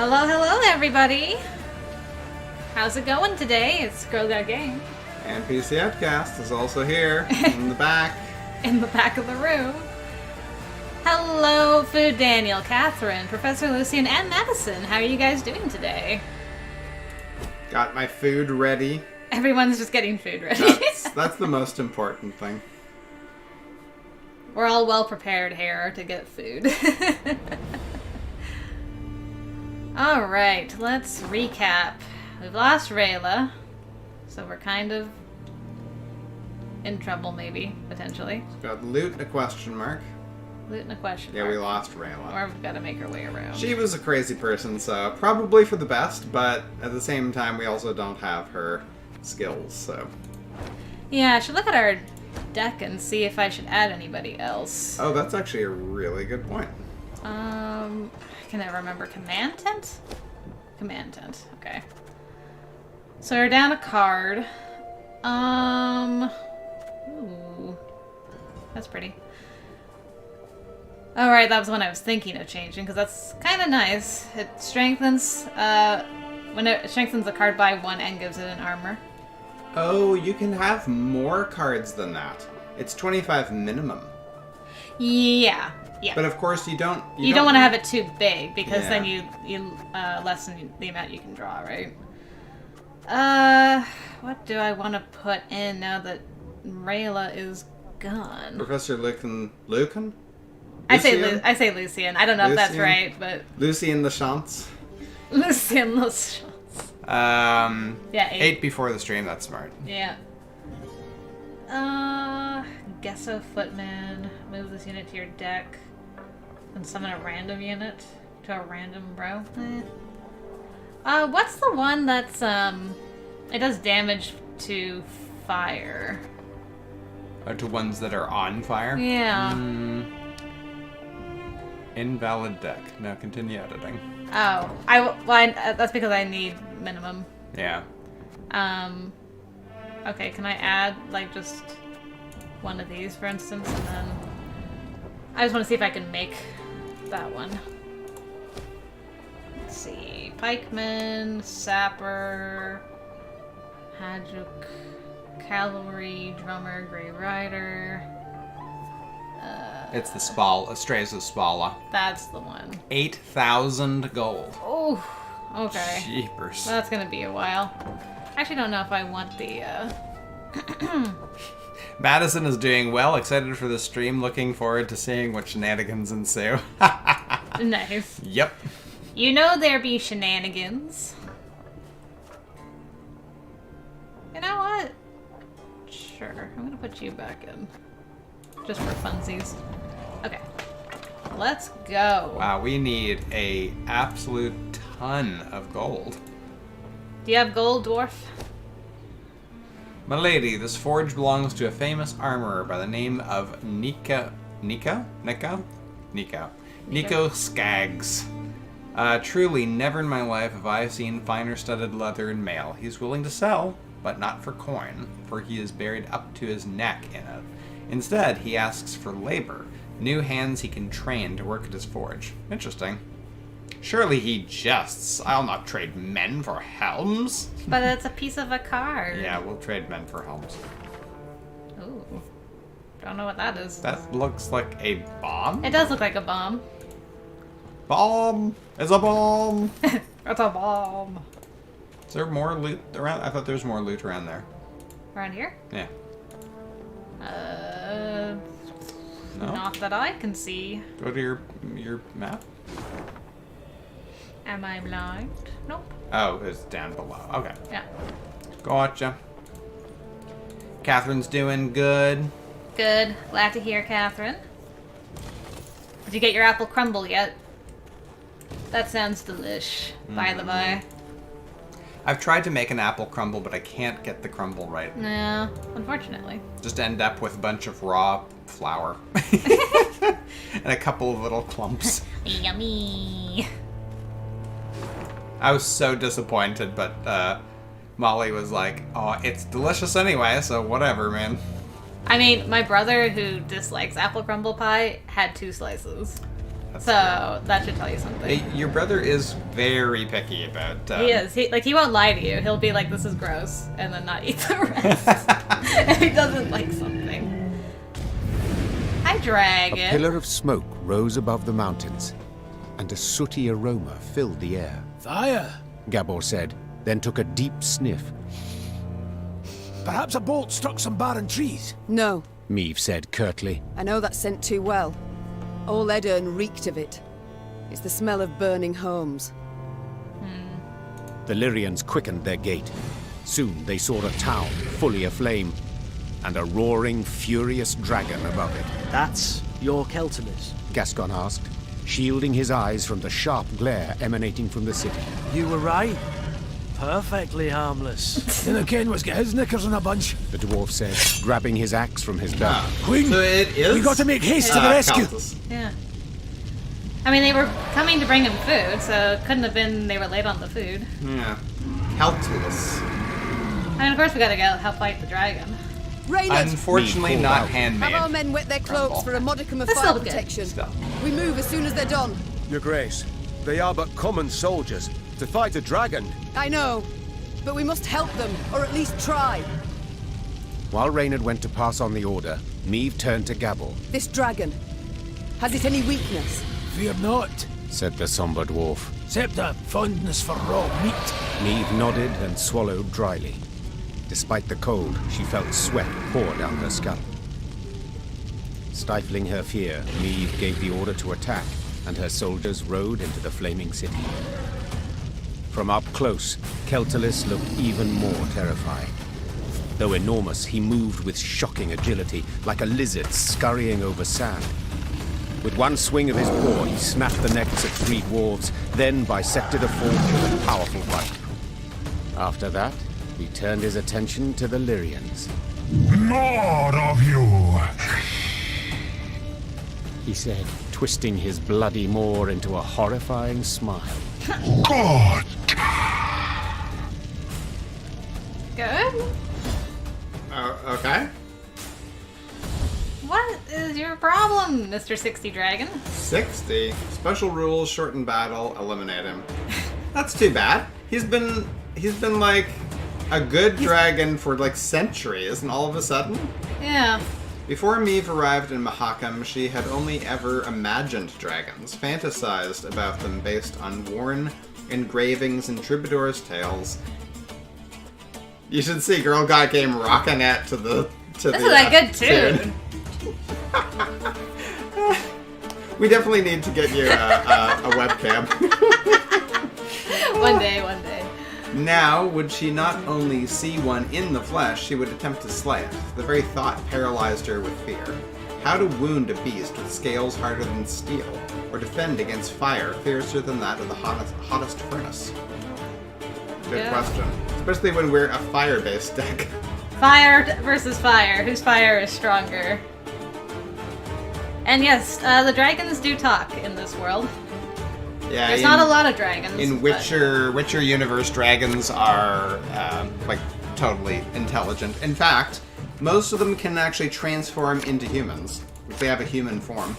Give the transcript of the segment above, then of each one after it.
Hello, hello, everybody. How's it going today? It's Girl Got Game. And PCOUTCAST is also here in the back. In the back of the room. Hello, Food Daniel, Catherine, Professor Lucian, and Madison. How are you guys doing today? Got my food ready. Everyone's just getting food ready. That's the most important thing. We're all well prepared here to get food. Alright, let's recap. We've lost Rayla, so we're kind of in trouble, maybe, potentially. Got loot and a question mark. Loot and a question Yeah, mark. we lost Rayla. Or we've got to make our way around. She was a crazy person, so probably for the best, but at the same time, we also don't have her skills, so... Yeah, I should look at our deck and see if I should add anybody else. Oh, that's actually a really good point. Can I remember? Command tent? Command tent, okay. So we're down a card. Ooh. That's pretty. Alright, that was one I was thinking of changing, because that's kind of nice. It strengthens, when it strengthens a card by 1 and gives it an armor. Oh, you can have more cards than that. It's 25 minimum. Yeah. But of course you don't... You don't want to have it too big, because Yeah. then you lessen the amount you can draw, right? What do I want to put in now that Rayla is gone? Professor Lucan? I say Lucian. I don't know if that's Lucian? right, but Lucian Lachance. Lucian Lachance. Yeah, 8 before the stream, that's smart. Yeah. Gesso Footman. Move this unit to your deck. And summon a random unit to a random row. What's the one that's, it does damage to fire? To ones that are on fire? Yeah. Invalid deck. Now continue editing. Oh. That's because I need minimum. Yeah. Okay, can I add, like, just one of these, for instance, and then... I just want to see if I can make that one. Let's see. Pikeman, Sapper, Hajuk, Cavalry, Drummer, Grey Rider. It's the Strays of Spala. That's the one. 8,000 gold. Oh, okay. Jeepers. That's gonna be a while. I actually don't know if I want the, Madison is doing well, excited for the stream, looking forward to seeing what shenanigans ensue. Nice. Yep. You know there be shenanigans. You know what? Sure, I'm gonna put you back in. Just for funsies. Okay. Let's go. Wow, we need a absolute ton of gold. Do you have gold, dwarf? My lady, this forge belongs to a famous armorer by the name of Nico Skaggs. Truly, never in my life have I seen finer studded leather and mail. He's willing to sell, but not for coin, for he is buried up to his neck in it. Instead, he asks for labor, new hands he can train to work at his forge. Interesting. Surely he jests. I'll not trade men for helms. But it's a piece of a card. Yeah, we'll trade men for helms. Ooh. Don't know what that is. That looks like a bomb? It does look like a bomb. Bomb! It's a bomb! It's a bomb. Is there more loot around? I thought there was more loot around there. Around here? Yeah. No? Not that I can see. Go to your map. Am I blind? Nope. Oh, it's down below. Okay. Yeah. Gotcha. Catherine's doing good. Good. Glad to hear, Catherine. Did you get your apple crumble yet? That sounds delish, by the by. I've tried to make an apple crumble, but I can't get the crumble right. No, unfortunately. Just end up with a bunch of raw flour. And a couple of little clumps. Yummy. I was so disappointed, but Molly was like, oh, it's delicious anyway, so whatever, man. I mean, my brother, who dislikes apple crumble pie, had 2 slices. So that should tell you something. Hey, your brother is very picky about... He is. He won't lie to you. He'll be like, this is gross, and then not eat the rest. If he doesn't like something. Hi, dragon. A pillar of smoke rose above the mountains, and a sooty aroma filled the air. Fire! Gabor said, then took a deep sniff. Perhaps a bolt struck some barren trees. No, Meve said curtly. I know that scent too well. All Edirne reeked of it. It's the smell of burning homes. The Lyrians quickened their gait. Soon they saw a town fully aflame, and a roaring, furious dragon above it. That's your Keltimus? Gascon asked, shielding his eyes from the sharp glare emanating from the city. You were right. Perfectly harmless. Then again was get his knickers in a bunch. The dwarf said, grabbing his axe from his belt. Queen, So it is... we got to make haste to the rescue. Countess. Yeah. I mean, they were coming to bring him food, so it couldn't have been they were late on the food. Yeah. Helpless. I mean, of course we gotta go help fight the dragon. Reynard! Unfortunately Me not pulled out. handmade. Have our men wet their cloaks for a modicum of That's fire still good. protection. Still. We move as soon as they're done. Your Grace, they are but common soldiers. To fight a dragon. I know, but we must help them, or at least try. While Reynard went to pass on the order, Meve turned to Gabor, This dragon, has it any weakness? Fear not, said the somber dwarf. except a fondness for raw meat. Meve nodded and swallowed dryly. Despite the cold, she felt sweat pour down her scalp. Stifling her fear, Meve gave the order to attack, and her soldiers rode into the flaming city. From up close, Keltimus looked even more terrifying. Though enormous, he moved with shocking agility, like a lizard scurrying over sand. With one swing of his paw, he snapped the necks of 3 dwarves, then bisected a form with a powerful bite. After that, he turned his attention to the Lyrians. More of you! He said, twisting his bloody maw into a horrifying smile. Good! Good? Okay. What is your problem, Mr. 60 Dragon? 60. Special rules, shorten battle, eliminate him. That's too bad. He's been like a good dragon for like centuries, and all of a sudden? Yeah. Before Meve arrived in Mahakam, she had only ever imagined dragons, fantasized about them based on worn engravings and troubadours' tales. You should see Girl Guy came rocking it to the This is a good tune. We definitely need to get you a webcam. One day, one day. Now, would she not only see one in the flesh, she would attempt to slay it. The very thought paralyzed her with fear. How to wound a beast with scales harder than steel, or defend against fire fiercer than that of the hottest furnace? Good Yeah. question. Especially when we're a fire-based deck. Fire versus fire. Whose fire is stronger? And yes, the dragons do talk in this world. Yeah, There's not a lot of dragons. In but- Witcher universe, dragons are like totally intelligent. In fact, most of them can actually transform into humans if they have a human form.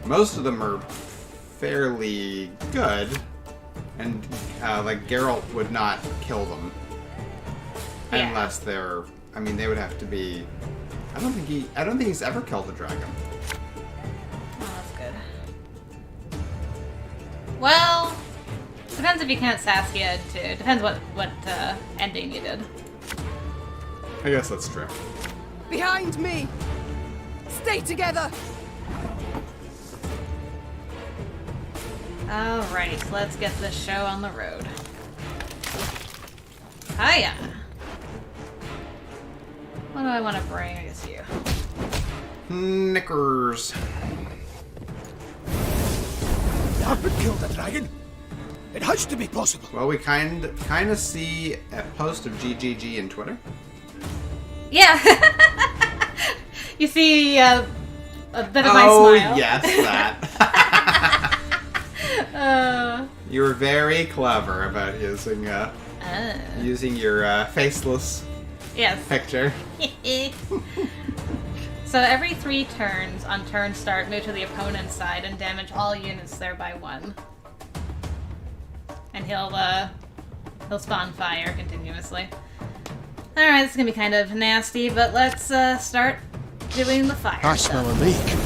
Most of them are fairly good, and like Geralt would not kill them Yeah. unless they're. I mean, they would have to be. I don't think he's ever killed a dragon. Oh, that's good. Well, depends if you count Saskia too. Depends what ending you did. I guess that's true. Behind me! Stay together! Alright, let's get this show on the road. Hiya! What do I want to bring? I guess you. Knickers. Harpin killed a dragon. It has to be possible. Well, we kind of see a post of GGG in Twitter. Yeah! You see a bit of my smile. Yes, that. You were very clever about using using your faceless Yes. picture. So every 3 turns on turn start, move to the opponent's side and damage all units there by 1. And he'll spawn fire continuously. Alright, this is gonna be kind of nasty, but let's start doing the fire I stuff. smell a leak.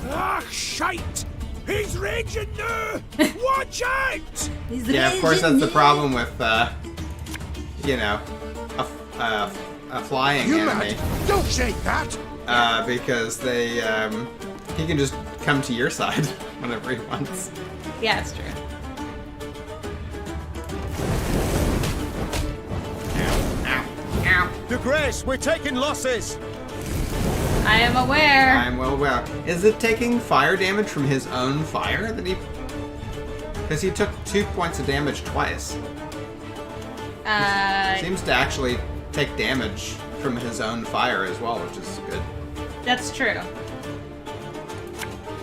Ah, shite! He's raging now! Watch out! Yeah, of course that's the problem with, you know, a flying You enemy. mad? Don't shake that! Because they, he can just come to your side whenever he wants. Yeah, it's true. De Grace, we're taking losses! I am aware. I'm well aware. Is it taking fire damage from his own fire that he... Because he took 2 points of damage twice. Seems to actually take damage from his own fire as well, which is good. That's true.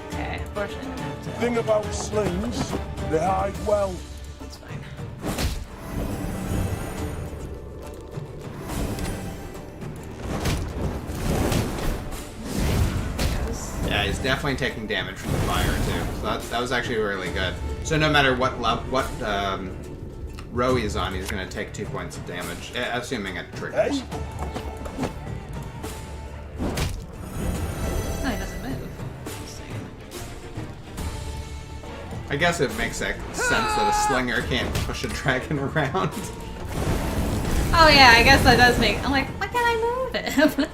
Okay, fortunately I'm gonna have to... Thing about slings, they hide well. That's fine. Yeah, he's definitely taking damage from the fire too. So that was actually really good. So no matter what row he's on, he's going to take 2 points of damage, assuming it triggers. Hey? Oh, he doesn't move. Insane. I guess it makes sense that a slinger can't push a dragon around. Oh yeah, I guess that does make... I'm like, why can't I move him?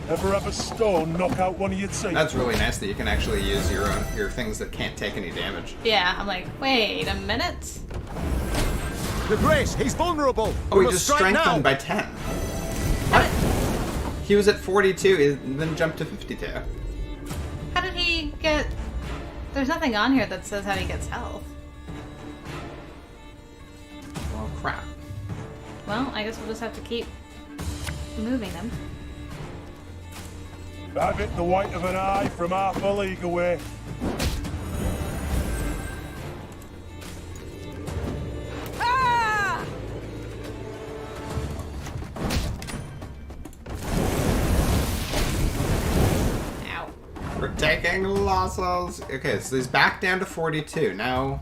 Ever have a stone knock out one of your teeth? That's really nice that you can actually use your things that can't take any damage. Yeah, I'm like, wait a minute. De Grace, he's vulnerable! Oh, We he must just strike strengthened now. by 10. What? He was at 42, and then jumped to 52. How did he get... There's nothing on here that says how he gets health. Well, crap. Well, I guess we'll just have to keep moving him. I've hit the white of an eye from half a league away. Ah! Ow. We're taking losses. Okay, so he's back down to 42. Now,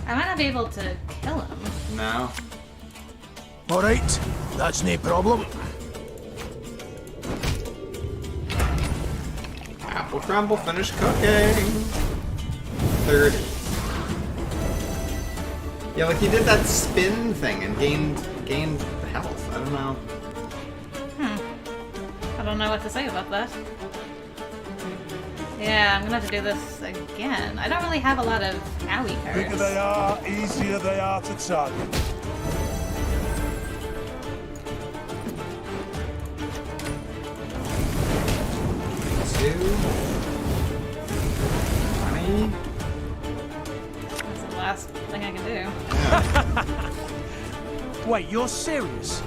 I might not be able to kill him. no. Alright, that's no problem. Apple crumble, finish cooking. 30. Yeah, like he did that spin thing and gained health. I don't know. I don't know what to say about that. Yeah, I'm gonna have to do this again. I don't really have a lot of owie Bigger cards. they are, easier they are to target. Two. 20. That's the last thing I can do. Wait, you're serious?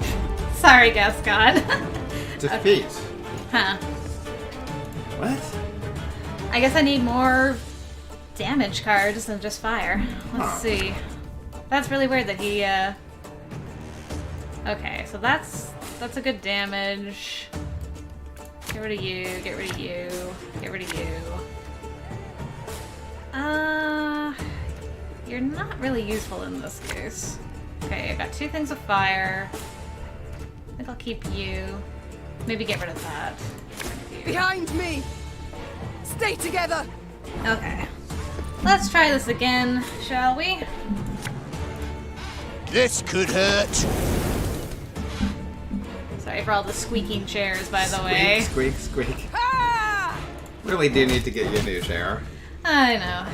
Sorry, Gascon. Defeat. Huh. What? I guess I need more damage cards than just fire. Let's see. That's really weird that he, Okay, so that's a good damage. Get rid of you, get rid of you, get rid of you. You're not really useful in this case. Okay, I got 2 things of fire. I think I'll keep you. Maybe get rid of that. Behind me! Stay together! Okay. Let's try this again, shall we? This could hurt. Sorry for all the squeaking chairs, by the way. Squeak, squeak, squeak. Ah! Really do need to get you a new chair. I know.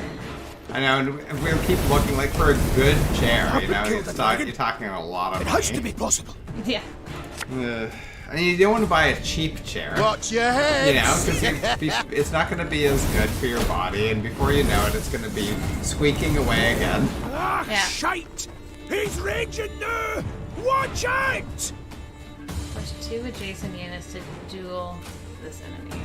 I know, and we keep looking like for a good chair, you know. Kill the dragon. You're talking a lot of It money. has to be possible. Yeah. And you don't want to buy a cheap chair. Watch your head! You know, because it's not going to be as good for your body, and before you know it, it's going to be squeaking away again. Ah, Yeah. shite! He's raging now! Watch out! Push 2 adjacent units to duel this enemy.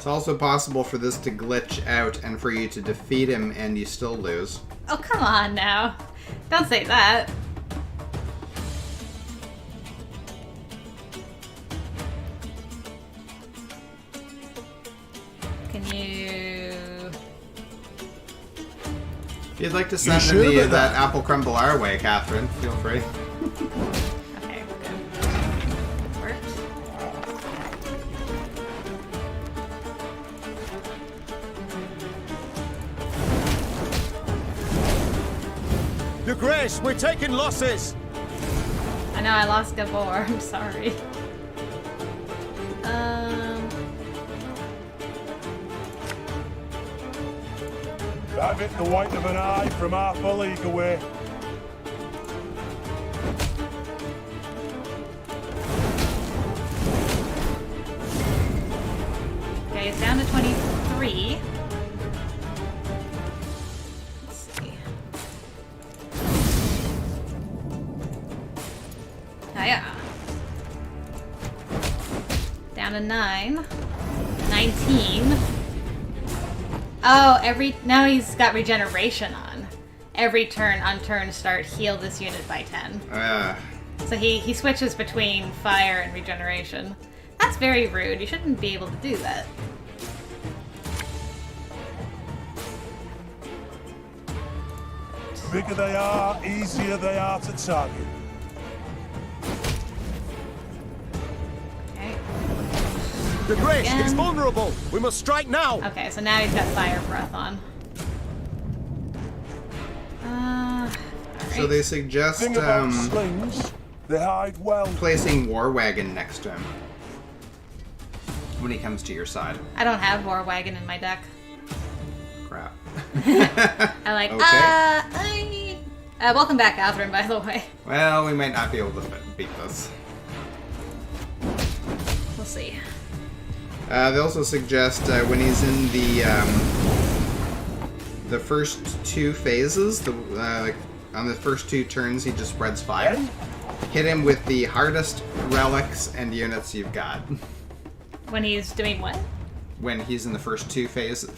It's also possible for this to glitch out and for you to defeat him and you still lose. Oh, come on now. Don't say that. Can you... If you'd like to send sure me about that apple crumble our way, Catherine, feel free. Okay, good. Worked. Your Grace, we're taking losses! I know I lost Gabor. I'm sorry. Have it the white of an eye from half a league away. Okay, it's down to 23. Let's see. Oh yeah. Down to 9. 19. Oh, now he's got regeneration on. Every turn on turn start, heal this unit by 10. So he switches between fire and regeneration. That's very rude. You shouldn't be able to do that. Bigger they are, easier they are to target. Okay. Your Grace, Again. it's vulnerable! We must strike now! Okay, so now he's got fire breath on. Alright. So they suggest Thing about slings, they hide well. placing War Wagon next to him when he comes to your side. I don't have War Wagon in my deck. Crap. I like, Okay. welcome back, Catherine, by the way. Well, we might not be able to beat this. We'll see. They also suggest when he's in the first two phases, like on the first two turns, he just spreads fire. Hit him with the hardest relics and units you've got. When he's doing what? When he's in the first two phases,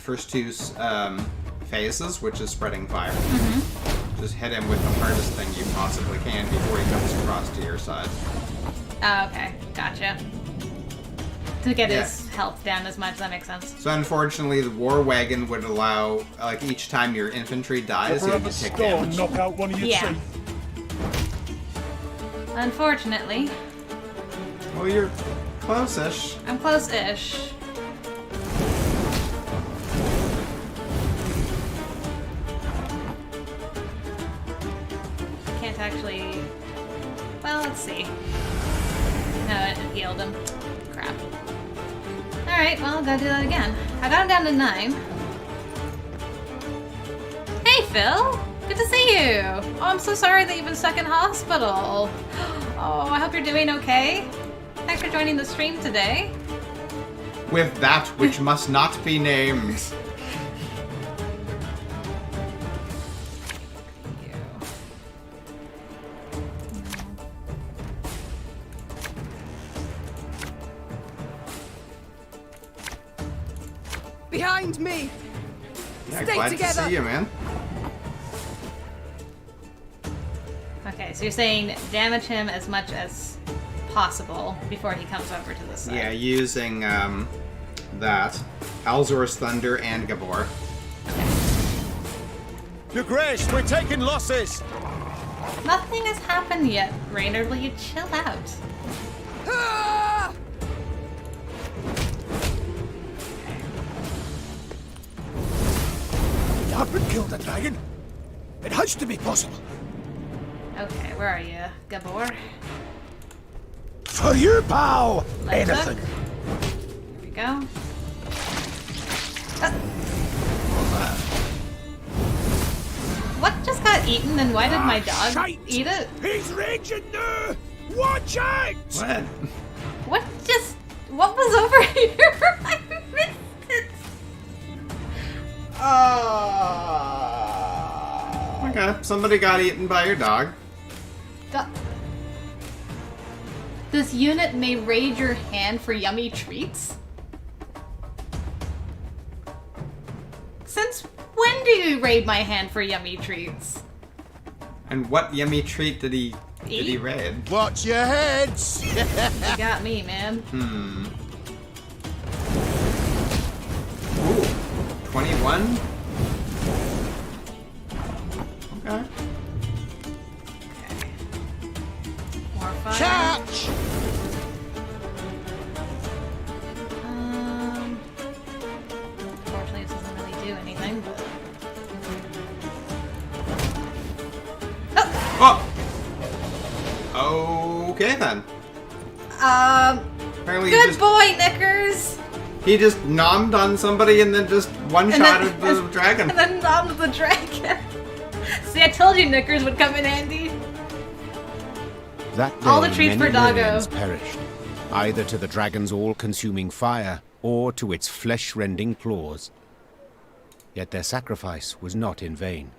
which is spreading fire. Just hit him with the hardest thing you possibly can before he comes across to your side. Oh, okay. Gotcha. To get his health down as much, that makes sense. So unfortunately, the War Wagon would allow, like, each time your infantry dies, you Have would a take stone damage. knock out one of your Yeah. teeth. Unfortunately, Well, you're close-ish. I'm close-ish. Can't actually... Well, let's see. No, it healed him. Crap. Alright, well, I'll go do that again. I got him down to 9. Hey, Phil! Good to see you! Oh, I'm so sorry that you've been stuck in hospital. Oh, I hope you're doing okay. Thanks for joining the stream today. With that which must not be named. Behind me! Yeah, Stay glad together. to see you, man. Okay, so you're saying damage him as much as possible before he comes over to the side. Yeah, using that. Alzor's Thunder and Gabor. Your Grace, we're taking losses! Nothing has happened yet, Raynor. Will you chill out? Ah! You haven't killed a dragon. It has to be possible. Okay, where are you, Gabor? For you, pal! Left Anything. hook. Here we go. What just got eaten, and why did my dog shite. eat it? He's raging now! Watch out! What? What was over here? I missed it. Okay, somebody got eaten by your dog. This unit may raid your hand for yummy treats? Since when do you raid my hand for yummy treats? And what yummy treat did he raid? Watch your heads! You got me, man. Ooh, 21? Okay. More fire. Catch! Unfortunately, this doesn't really do anything, but... Oh! Okay then. Apparently Good boy, Knickers! he just nommed on somebody and then just one-shotted the dragon. And then nommed the dragon. See, I told you Knickers would come in handy. That day, All the treats many for Doggo. Lyrians perished, either to the dragon's all-consuming fire or to its flesh-rending claws. Yet their sacrifice was not in vain.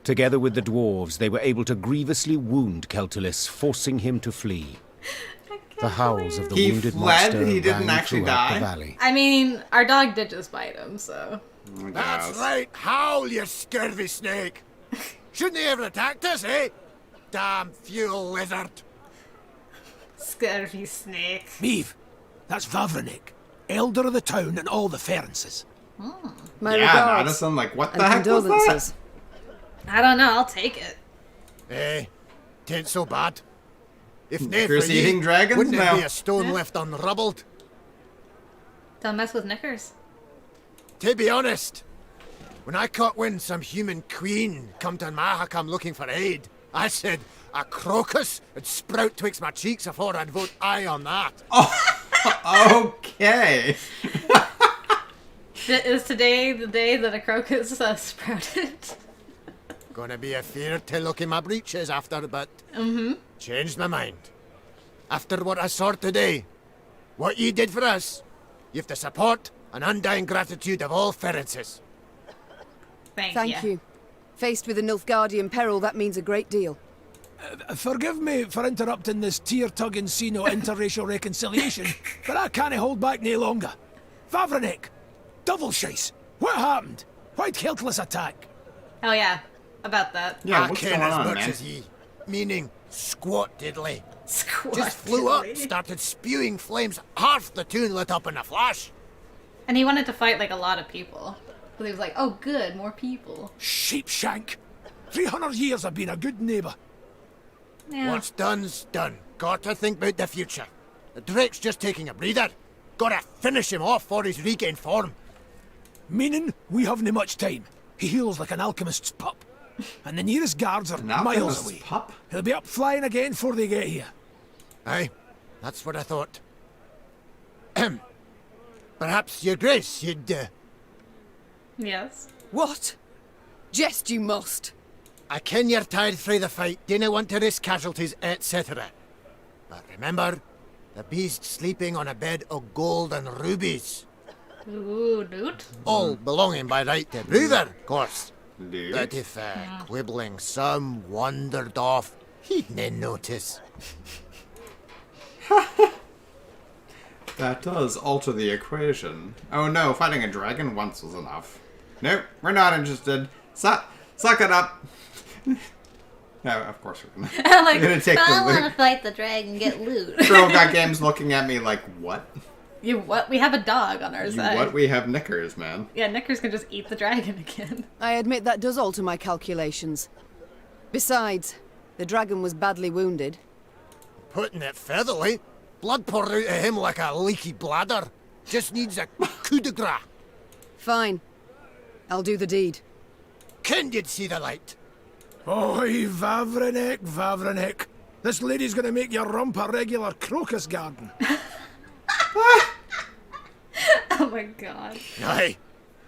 Together with the dwarves, they were able to grievously wound Celtulis, forcing him to flee. The howls of the He wounded fled? monster He didn't rang actually throughout die? the valley. I mean, our dog did just bite him, so... That's right. Howl, you scurvy snake. Shouldn't they ever attacked us, eh? Damn fuel lizard. Scurvy snake. Meve, that's Vavrenik, elder of the town and all the Ferences. My Yeah, regards. Madison, like, what And the heck was that? condolences. I don't know, I'll take it. Eh, tain't so bad. If nae for Knickers ye, eating dragons wouldn't now. there be a stone Yeah. left unrubbled? Don't mess with Knickers. To be honest, when I caught wind some human queen come to Mahakam looking for aid, I said a crocus would sprout twixt my cheeks afore I'd vote aye on that. Okay. Is today the day that a crocus sprouted? Gonna be a fear to look in my breeches after, but changed my mind. After what I saw today, what ye did for us, you've the support and undying gratitude of all Ferences. Thank you. Faced with a Nilfgaardian peril, that means a great deal. Forgive me for interrupting this tear-tugging scene of interracial reconciliation, but I can't hold back no longer. Vavrenik, double chase. What happened? Why'd Keltless attack? Oh yeah, about that. Yeah, I what's ken going as on, much man? as ye, meaning squat diddly. Squat Just flew up, diddly. started spewing flames, half the town lit up in a flash. And he wanted to fight like a lot of people. So he was like, oh good, more people. Sheepshank. 300 years I've been a good neighbour. Yeah. What's done's done. Gotta think about the future. The Drake's just taking a breather. Gotta finish him off for he's regained form. Meaning we haven't much time. He heals like an alchemist's pup. And the nearest guards are An miles alchemist's away. pup? He'll be up flying again before they get here. Aye, that's what I thought. Perhaps, your grace, you'd, Yes. What? Jest you must. I ken you're tired frae the fight, dinna want to risk casualties, etc. But remember, the beast's sleeping on a bed of gold and rubies. Ooh, dude. All belonging by right to Bruther, of course. Dude. But if quibbling some wandered off, he'd nae notice. That does alter the equation. Oh no, fighting a dragon once was enough. Nope, we're not interested. Suck it up. No, of course we're gonna. I'm like, We're gonna take but the I want to loot. fight the dragon, get loot. Girl got games looking at me like, what? You what? We have a dog on our You side. what? We have Knickers, man. Yeah, Knickers can just eat the dragon again. I admit that does alter my calculations. Besides, the dragon was badly wounded. Putting it featherly, blood poured out of him like a leaky bladder. Just needs a coup de grace. Fine. I'll do the deed. Ken you'd see the light. Oi, Vavrenik, Vavrenik. This lady's gonna make your rump a regular crocus garden. Oh my god. Aye.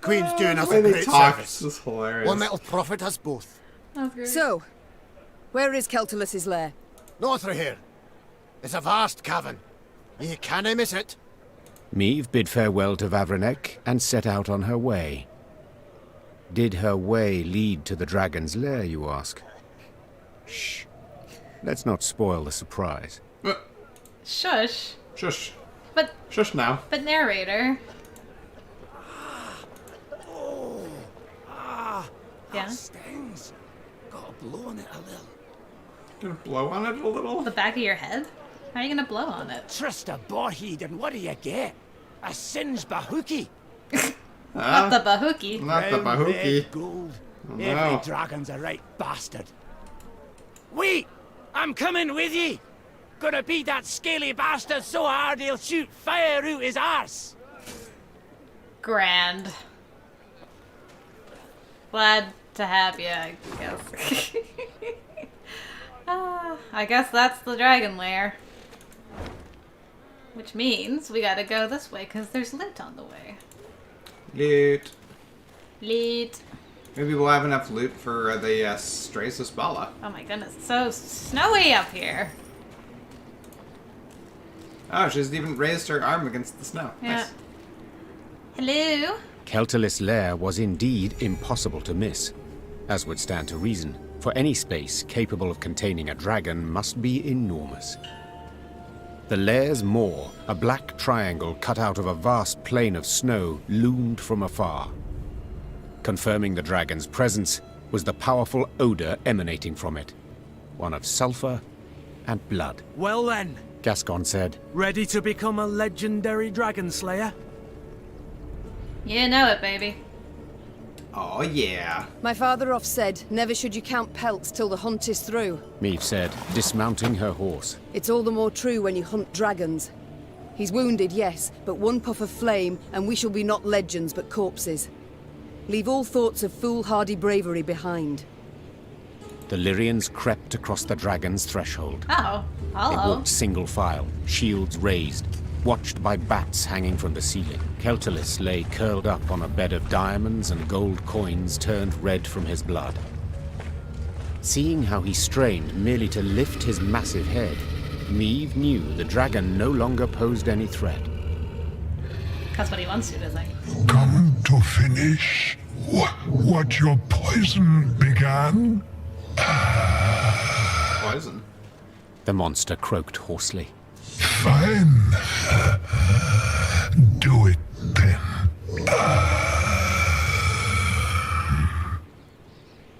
Queen's doing us The way a they great talk service. is hilarious. One that'll profit us both. That's great. So, where is Celtulus's lair? North through here. It's a vast cavern. You canna miss it. Meve bid farewell to Vavrenek and set out on her way. Did her way lead to the dragon's lair, you ask? Shh. Let's not spoil the surprise. Shush. Shush. But Shush now. narrator. Yeah. Stings. Got a blow on it a little. Gonna blow on it a little? The back of your head? How are you gonna blow on it? Trust a boheed, and what do you get? A singed bahookie. Not the Bahuki. Not the Brown, red, Bahuki. gold. Oh, no. Every dragon's a right bastard. Wait! I'm coming with ye! Gonna beat that scaly bastard so hard he'll shoot fire out his arse! Grand. Glad to have you, I guess. I guess that's the dragon lair. Which means we gotta go this way, because there's loot on the way. Loot. Loot. Maybe we'll have enough loot for the Strasus Bala. Oh my goodness, it's so snowy up here. Oh, she's even raised her arm against the snow. Yeah. Nice. Hello? Keltalis' lair was indeed impossible to miss, as would stand to reason, for any space capable of containing a dragon must be enormous. The lair's maw, a black triangle cut out of a vast plain of snow, loomed from afar. Confirming the dragon's presence was the powerful odor emanating from it, one of sulfur and blood. Well then, Gascon said, ready to become a legendary dragon slayer? You know it, baby. Oh, yeah. My father oft said, never should you count pelts till the hunt is through. Meve said, dismounting her horse. It's all the more true when you hunt dragons. He's wounded, yes, but one puff of flame, and we shall be not legends, but corpses. Leave all thoughts of foolhardy bravery behind. The Lyrians crept across the dragon's threshold. Oh, They hello. walked single file, shields raised, watched by bats hanging from the ceiling. Keltalis lay curled up on a bed of diamonds and gold coins turned red from his blood. Seeing how he strained merely to lift his massive head, Meve knew the dragon no longer posed any threat. That's what he wants to, doesn't he? Come to finish what your poison began? Poison. The monster croaked hoarsely. Fine. Do it then.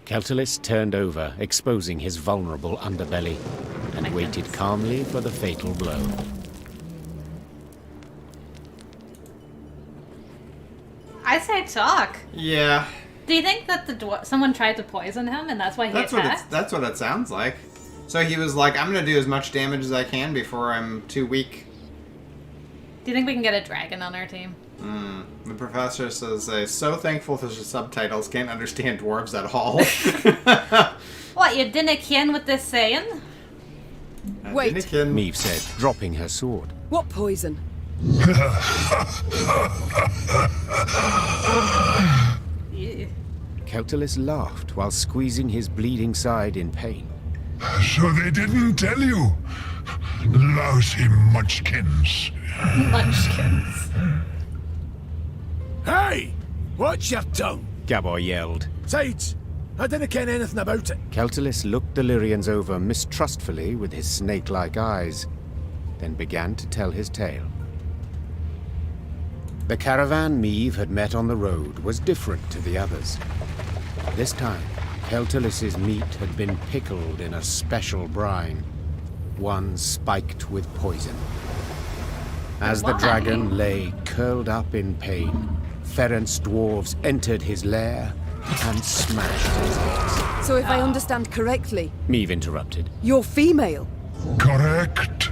Keltalis turned over, exposing his vulnerable underbelly, and waited calmly for the fatal blow. I say talk. Yeah. Do you think that someone tried to poison him and that's why he attacked? That's what it sounds like. So he was like, I'm gonna do as much damage as I can before I'm too weak. Do you think we can get a dragon on our team? The professor says, so thankful for the subtitles, can't understand dwarves at all. What, you didn't ken what they're saying? Wait. Meve said, dropping her sword. What poison? Yeah. Keltalis laughed while squeezing his bleeding side in pain. So they didn't tell you? Lousy munchkins. Munchkins. Hey! Watch your tongue! Gabor yelled. Sides! I didn't ken anything about it. Keltalis looked the Lyrians over mistrustfully with his snake-like eyes, then began to tell his tale. The caravan Meve had met on the road was different to the others. This time, Keltalis's meat had been pickled in a special brine, one spiked with poison. As the Why? dragon lay curled up in pain, Ferenc dwarves entered his lair and smashed his head. So if I understand correctly, Meve interrupted. you're female. Correct.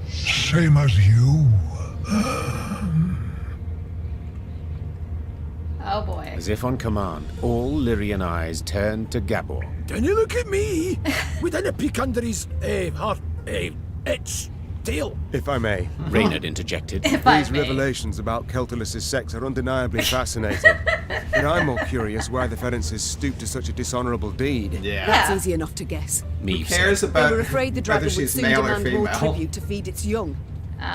Same as you. Oh boy. As if on command, all Lyrian eyes turned to Gabor. Don't you look at me! We didn't peek under his, its tail. If I may, Reynard interjected. If I these may. revelations about Keltalis's sex are undeniably fascinating. But I'm more curious why the Ferences stooped to such a dishonorable deed. Yeah. That's easy enough to guess. Meve Who cares said. They about were afraid the whether dragon would she's soon male or demand more female? tribute to feed its young.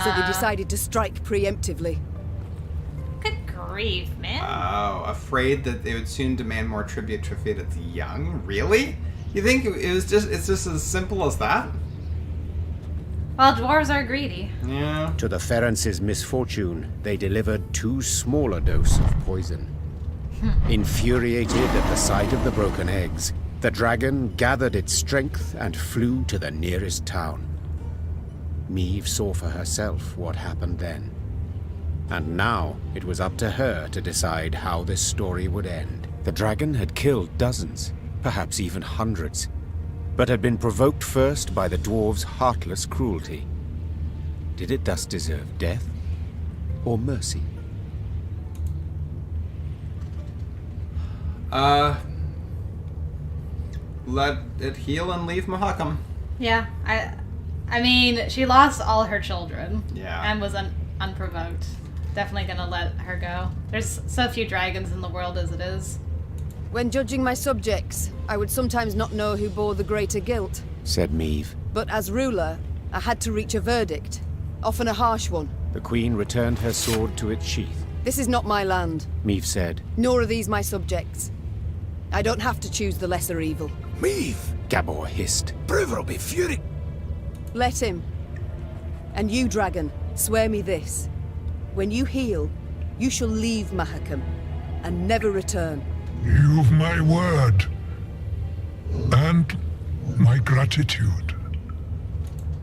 So they decided to strike preemptively. Good grief, man. Oh, afraid that they would soon demand more tribute to feed its young? Really? You think it's just as simple as that? Well, dwarves are greedy. Yeah. To the Ferences' misfortune, they delivered too small a dose of poison. Infuriated at the sight of the broken eggs, the dragon gathered its strength and flew to the nearest town. Meve saw for herself what happened then. And now it was up to her to decide how this story would end. The dragon had killed dozens, perhaps even hundreds, but had been provoked first by the dwarves' heartless cruelty. Did it thus deserve death or mercy? Let it heal and leave Mahakam. Yeah, I mean, she lost all her children. Yeah. And was unprovoked. Definitely gonna let her go. There's so few dragons in the world as it is. When judging my subjects, I would sometimes not know who bore the greater guilt. Said Meve. But as ruler, I had to reach a verdict, often a harsh one. The queen returned her sword to its sheath. This is not my land, Meve said. nor are these my subjects. I don't have to choose the lesser evil. Meve! Gabor hissed. Brewer will be furious. Let him. And you, dragon, swear me this. When you heal, you shall leave Mahakam and never return. You've my word. And my gratitude.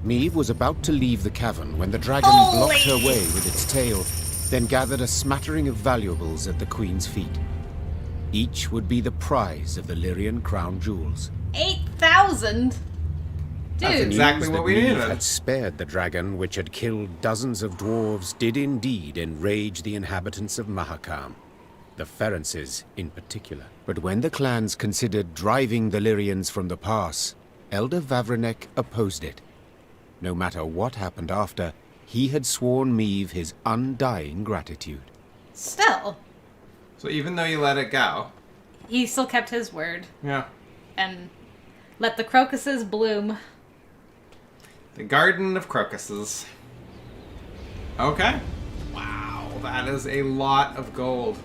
Meve was about to leave the cavern when the dragon blocked her way with its tail, then gathered a smattering of valuables at the queen's feet. Each would be the prize of the Lyrian crown jewels. 8,000? That's Dude. exactly News what that we Meve needed. had spared the dragon, which had killed dozens of dwarves, did indeed enrage the inhabitants of Mahakam, the Ferences in particular. But when the clans considered driving the Lyrians from the pass, Elder Vavrenek opposed it. No matter what happened after, he had sworn Meve his undying gratitude. Still, So even though you let it go, he still kept his word yeah. and let the crocuses bloom. The Garden of Crocuses. Okay. Wow, that is a lot of gold.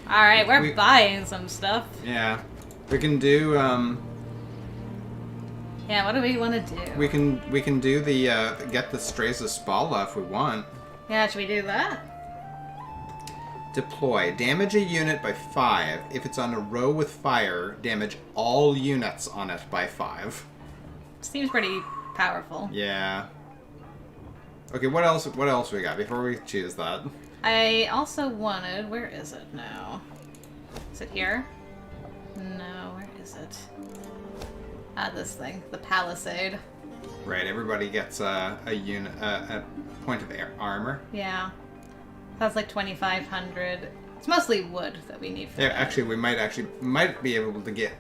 Alright, we're We- buying some stuff. Yeah. We can do, Yeah, what do we want to do? we can do the, get the Strays of Spala if we want. Yeah, should we do that? Deploy. Damage a unit by 5. If it's on a row with fire, damage all units on it by 5. Seems pretty powerful. Yeah. Okay, what else we got before we choose that? I also wanted... Where is it now? Is it here? No, where is it? Ah, this thing. The Palisade. Right, everybody gets a unit, a point of armor. Yeah. That's like 2,500. It's mostly wood that we need for Yeah, that. actually, we might be able to get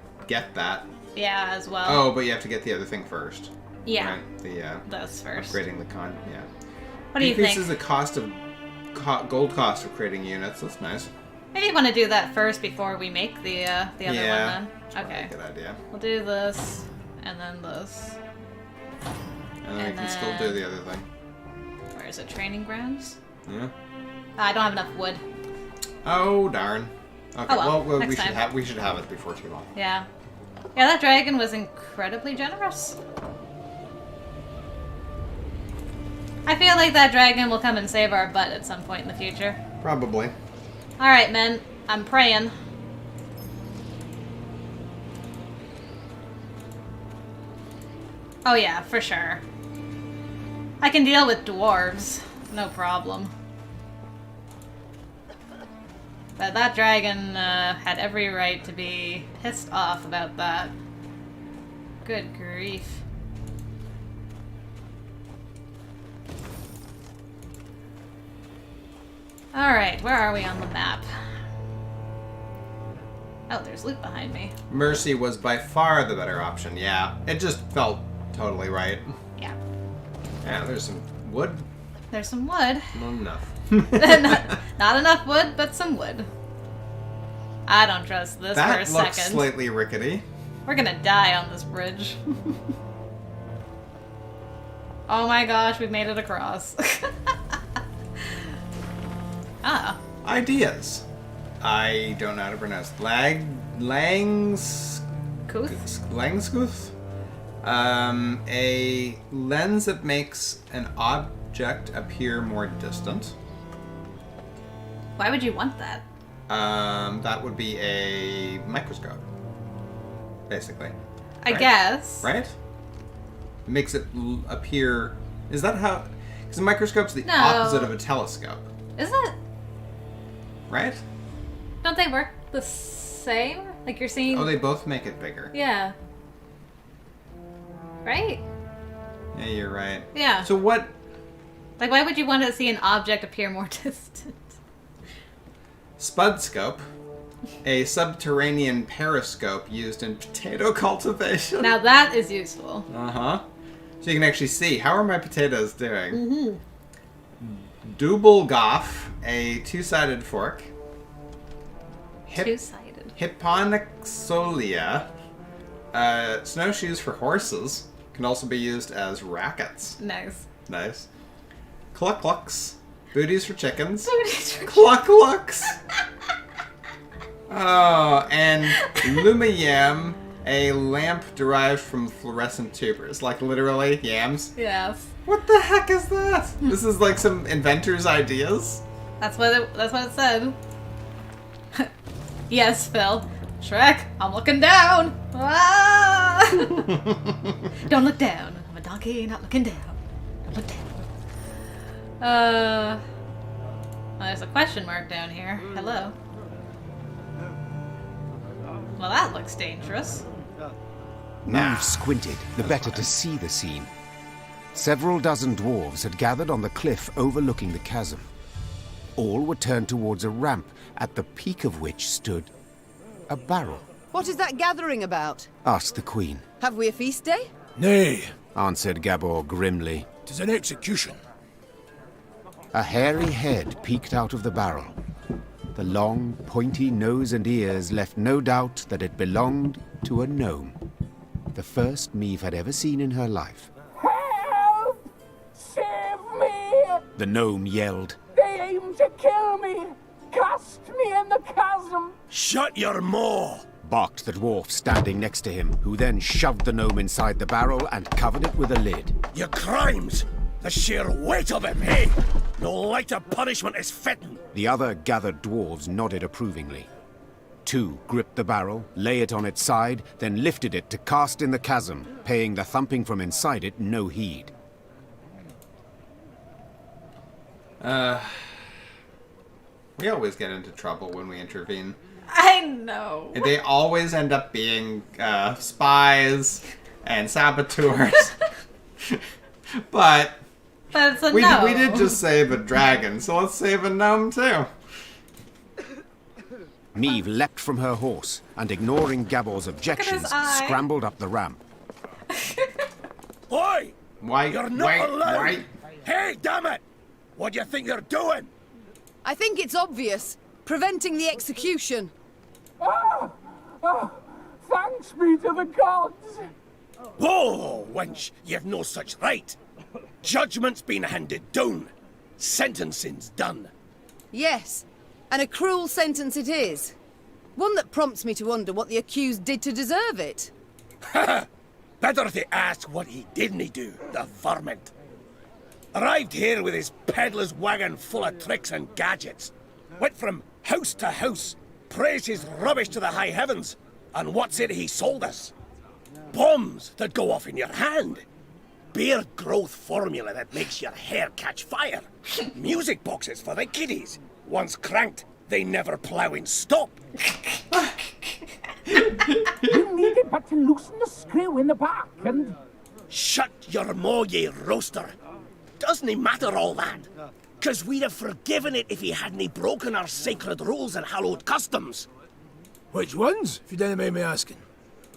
that. Yeah, as well. Oh, but you have to get the other thing first. Yeah. Right, the Those first. upgrading the con. Yeah. What do you Increases think? the cost of gold cost of creating units. That's nice. Maybe you want to do that first before we make the other one Yeah. then. Okay. Good idea. We'll do this, and then this. And then And we can still do the other thing. Where is it? Training grounds? Yeah. I don't have enough wood. Oh darn. Okay. Oh, well, we next should time. have it before too long. Yeah. Yeah, that dragon was incredibly generous. I feel like that dragon will come and save our butt at some point in the future. Probably. Alright, men. I'm praying. Oh yeah, for sure. I can deal with dwarves. No problem. But that dragon had every right to be pissed off about that. Good grief. Alright, where are we on the map? Oh, there's loot behind me. Mercy was by far the better option. Yeah. It just felt totally right. Yeah. Yeah. There's some wood. There's some wood. Not enough. Not enough wood, but some wood. I don't trust this for a That looks second. slightly rickety. We're gonna die on this bridge. Oh my gosh, we've made it across. Ah. Ideas. I don't know how to pronounce Langskuth. A lens that makes an object appear more distant. Why would you want that? That would be a microscope, basically. I guess. Right? It makes it appear... Is that how... Because a microscope's the opposite of a telescope. Is it? Right? Don't they work the same? Like you're seeing... Oh, they both make it bigger. Yeah. Right? Yeah, you're right. Yeah. So what... Like, why would you want to see an object appear more distant? Spudscope. A subterranean periscope used in potato cultivation. Now that is useful. Uh-huh. So you can actually see, how are my potatoes doing? Mm-hmm. Doublegoff, a two-sided fork. Two-sided. Hyponyxolia, snowshoes for horses. Can also be used as rackets. Nice. Nice. Cluck-clucks, booties for chickens. Booties for Cluck-clucks. Oh, and Lumayam, a lamp derived from fluorescent tubers. Like, literally, yams. Yes. What the heck is that? This is like some inventor's ideas? That's what it said. Yes, Phil. Shrek, I'm looking down. Ah! Don't look down. I'm a donkey, not looking down. Don't look down. Well, there's a question mark down here. Hello. Well, that looks dangerous. Meve squinted, the better to see the scene. Several dozen dwarves had gathered on the cliff overlooking the chasm. All were turned towards a ramp, at the peak of which stood a barrel. What is that gathering about? Asked the queen. Have we a feast day? Nay, Answered Gabor grimly. 'tis an execution. A hairy head peeked out of the barrel. The long, pointy nose and ears left no doubt that it belonged to a gnome. The first Meve had ever seen in her life. Help! Save me! The gnome yelled. They aim to kill me! Cast me in the chasm! Shut your maw! Barked the dwarf standing next to him, who then shoved the gnome inside the barrel and covered it with a lid. Your crimes! The sheer weight of him, eh? No lighter punishment is fitting. The other gathered dwarves nodded approvingly. Two gripped the barrel, lay it on its side, then lifted it to cast in the chasm, paying the thumping from inside it no heed. We always get into trouble when we intervene. I know. They always end up being spies and saboteurs. But it's a we no. did just save a dragon, so let's save a gnome too. Meve leapt from her horse and, ignoring Gabor's objections, scrambled up the ramp. Oi! Why? You're not allowed! Hey, damn it! What do you think you're doing? I think it's obvious. Preventing the execution. Thanks be to the gods! Whoa, wench, you've no such right. Judgment's been handed down. Sentencing's done. Yes, and a cruel sentence it is. One that prompts me to wonder what the accused did to deserve it. Better to ask what he didn't do, the varmint. Arrived here with his peddler's wagon full of tricks and gadgets. Went from house to house, praised his rubbish to the high heavens, and what's it he sold us? Bombs that go off in your hand. Beard growth formula that makes your hair catch fire. Music boxes for the kiddies. Once cranked, they never plough in stop. You needed but to loosen the screw in the back and... Shut your maw, ye roaster. Doesn't it matter all that? 'Cause we'd have forgiven it if he hadn't broken our sacred rules and hallowed customs. Which ones, if you don't mind me asking?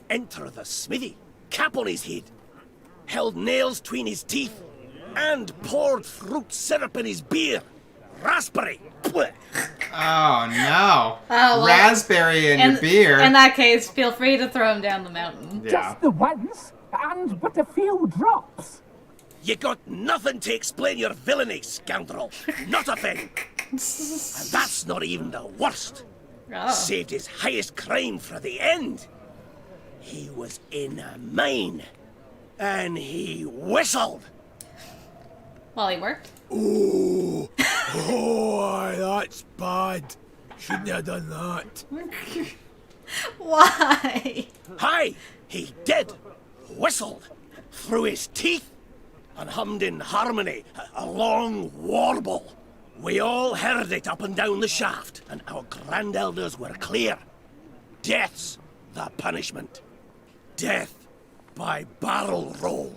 Enter the smithy, cap on his head, held nails between his teeth, and poured fruit syrup in his beer. Raspberry. Blech. Oh no! well, Raspberry in your beer. In that case, feel free to throw him down the mountain. Yeah. Just the once, and but a few drops. You got nothing to explain your villainy, scoundrel. Not a thing. And that's not even the worst. Oh. Saved his highest crime for the end. He was in a mine, and he whistled. While he worked? Ooh. Oh, aye, that's bad. Shouldn't have done that. Why? Aye, he did. Whistled through his teeth and hummed in harmony a long warble. We all heard it up and down the shaft, and our grand elders were clear. Death's the punishment. Death by barrel roll.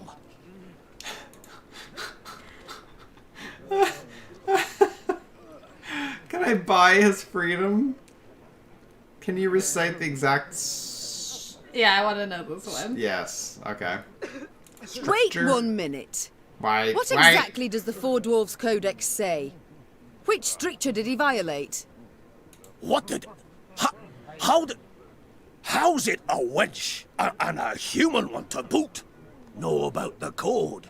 Can I buy his freedom? Can you recite the exact... Yeah, I want to know this one. Yes, okay. Wait Structure? 1 minute. Why? What exactly does the Four Dwarfs Codex say? Which stricture did he violate? What did... How's it a wench and a human one to boot know about the code?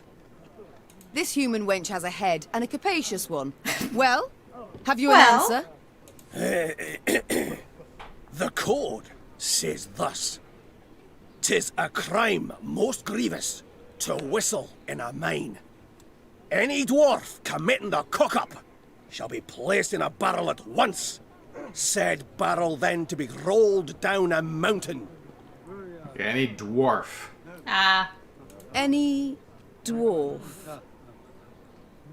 This human wench has a head, and a capacious one. Well, have you an answer? The code says thus. 'Tis a crime most grievous to whistle in a mine. Any dwarf committing the cock-up shall be placed in a barrel at once. Said barrel then to be rolled down a mountain. Okay, any dwarf. Any dwarf.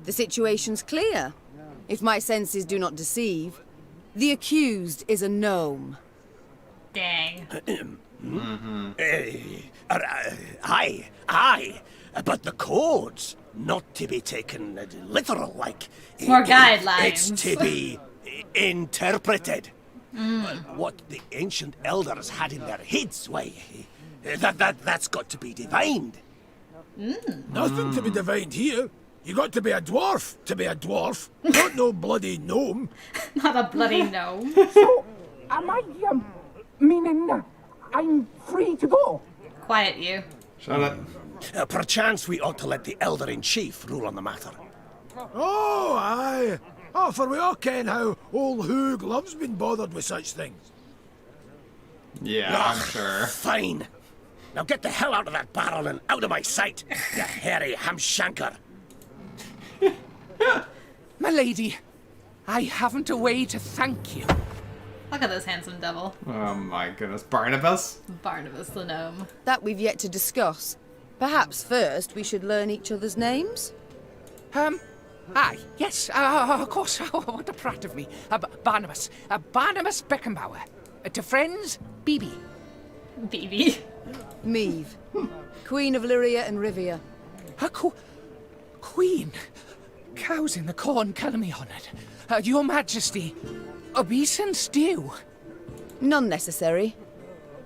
The situation's clear. If my senses do not deceive, the accused is a gnome. Dang. Aye, but the code's not to be taken literal, like. It's more guidelines. It's to be interpreted. What the ancient elders had in their heads, why, that's got to be divined. Nothing to be divined here. You got to be a dwarf to be a dwarf. Not no bloody gnome. Not a bloody gnome. So, am I, meaning I'm free to go? Quiet you. Shut up. Perchance we ought to let the elder-in-chief rule on the matter. Oh, aye. Oh, for we all ken how old Hoog loves being bothered with such things. Yeah, I'm sure. Fine. Now get the hell out of that barrel and out of my sight, you hairy hamshanker. My lady, I haven't a way to thank you. Look at this handsome devil. Oh my goodness. Barnabas? Barnabas the gnome. That we've yet to discuss. Perhaps first we should learn each other's names? Aye, yes, of course. Oh, what a prat of me. Barnabas. Barnabas Beckenbauer. To friends, BB. BB. Meve, Queen of Lyria and Rivia. Queen? Cows in the corn, colour me honoured. Your Majesty, obeisance due. None necessary.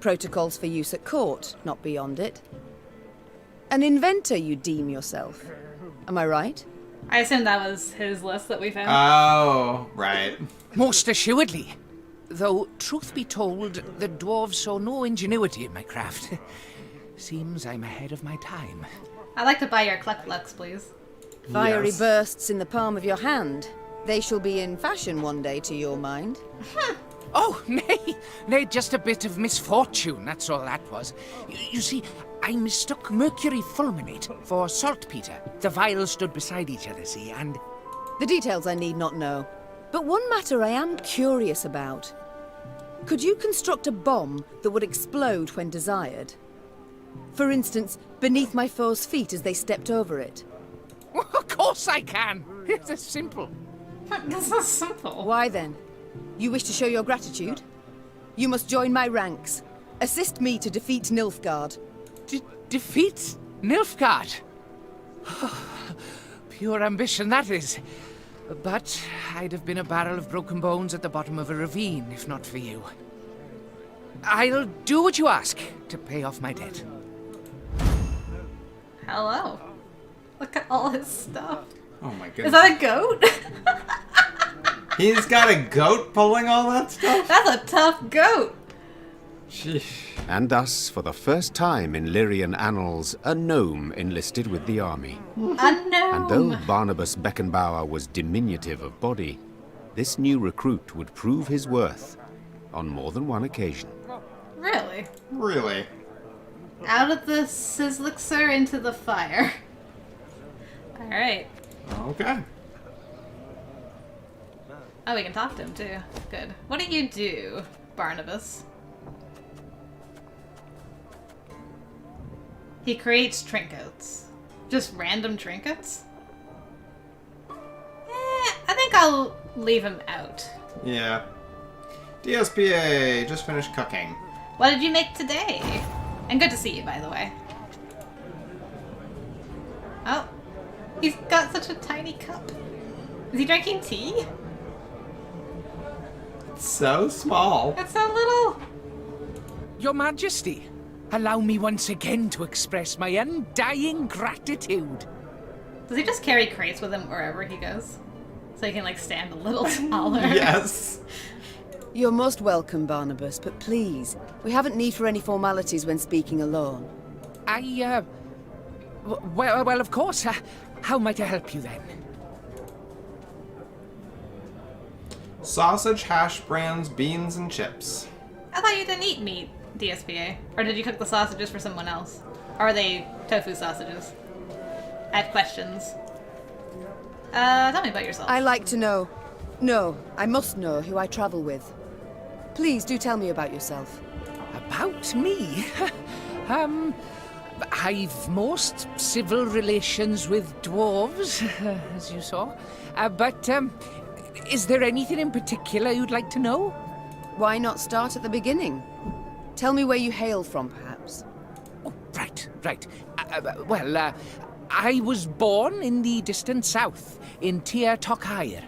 Protocols for use at court, not beyond it. An inventor you deem yourself. Am I right? I assume that was his list that we found. Oh, right. Most assuredly. Though, truth be told, the dwarves saw no ingenuity in my craft. Seems I'm ahead of my time. I'd like to buy your Cluck-Clucks, please. Fiery Yes. bursts in the palm of your hand. They shall be in fashion one day, to your mind. Oh, nay, just a bit of misfortune, that's all that was. You see, I mistook mercury fulminate for saltpeter. The vials stood beside each other, see, and... The details I need not know. But one matter I am curious about. Could you construct a bomb that would explode when desired? For instance, beneath my foe's feet as they stepped over it. Of course I can. It's simple. This is simple. Why then? You wish to show your gratitude? You must join my ranks. Assist me to defeat Nilfgaard. Defeat Nilfgaard? Pure ambition, that is. But I'd have been a barrel of broken bones at the bottom of a ravine, if not for you. I'll do what you ask to pay off my debt. Hello. Look at all his stuff. Oh my goodness. Is that a goat? He's got a goat pulling all that stuff? That's a tough goat. Sheesh. And thus, for the first time in Lyrian annals, a gnome enlisted with the army. A gnome. And though Barnabas Beckenbauer was diminutive of body, this new recruit would prove his worth on more than one occasion. Really? Really? Out of the sizzlixer into the fire. Alright. Okay. Oh, we can talk to him too. Good. What do you do, Barnabas? He creates trinkets. Just random trinkets? I think I'll leave him out. Yeah. DSPA, just finished cooking. What did you make today? And good to see you, by the way. Oh, he's got such a tiny cup. Is he drinking tea? It's so small. It's so little. Your Majesty, allow me once again to express my undying gratitude. Does he just carry crates with him wherever he goes? So he can, like, stand a little taller? Yes. You're most welcome, Barnabas, but please, we haven't need for any formalities when speaking alone. Well, of course. How might I help you then? Sausage, hash browns, beans, and chips. I thought you didn't eat meat, DSPA. Or did you cook the sausages for someone else? Or are they tofu sausages? I have questions. Tell me about yourself. I like to know. No, I must know who I travel with. Please do tell me about yourself. About me? I've most civil relations with dwarves, as you saw. But is there anything in particular you'd like to know? Why not start at the beginning? Tell me where you hail from, perhaps. Oh, right. I was born in the distant south, in THRONEBREAKER.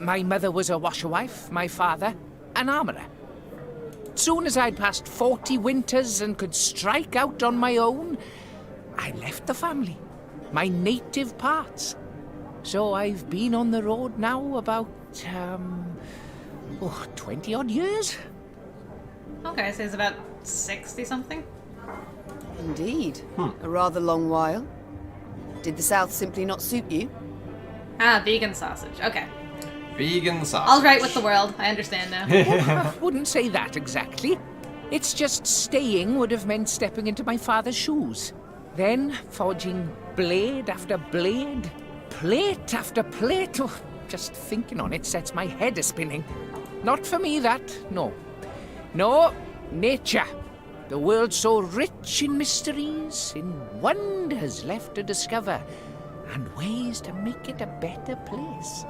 My mother was a washerwife, my father, an armourer. Soon as I'd passed 40 winters and could strike out on my own, I left the family, my native parts. So I've been on the road now about, 20-odd years. Okay, so he's about 60-something? Indeed. A rather long while. Did the South simply not suit you? Ah, vegan sausage. Okay. Vegan sausage. All right with the world. I understand now. I wouldn't say that exactly. It's just staying would have meant stepping into my father's shoes. Then forging blade after blade, plate after plate. Oh, just thinking on it sets my head a-spinning. Not for me, that. No. No, nature. The world so rich in mysteries, in wonders left to discover, and ways to make it a better place.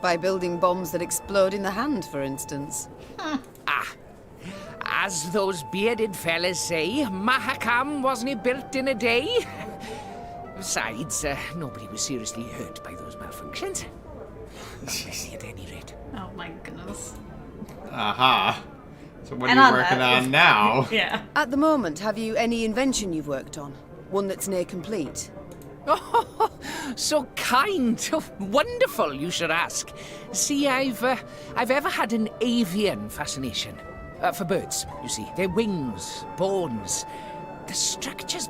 By building bombs that explode in the hand, for instance. As those bearded fellas say, Mahakam wasn't built in a day. Besides, nobody was seriously hurt by those malfunctions. Not many at any rate. Oh my goodness. Aha. So what And are you on working that- on now? Yeah. At the moment, have you any invention you've worked on? One that's near complete? Oh, so kind. Oh, wonderful, you should ask. See, I've ever had an avian fascination. For birds, you see. Their wings, bones. The structure's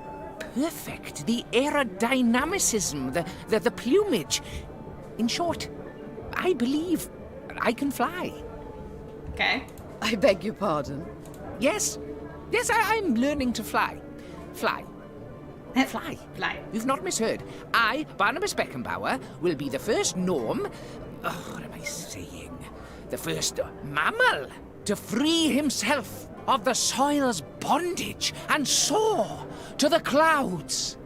perfect. The aerodynamicism, the plumage. In short, I believe I can fly. Okay. I beg your pardon? Yes. Yes, I'm learning to fly. Fly. Fly. Fly. You've not misheard. I, Barnabas Beckenbauer, will be the first gnome... what am I saying? The first mammal to free himself of the soil's bondage and soar to the clouds.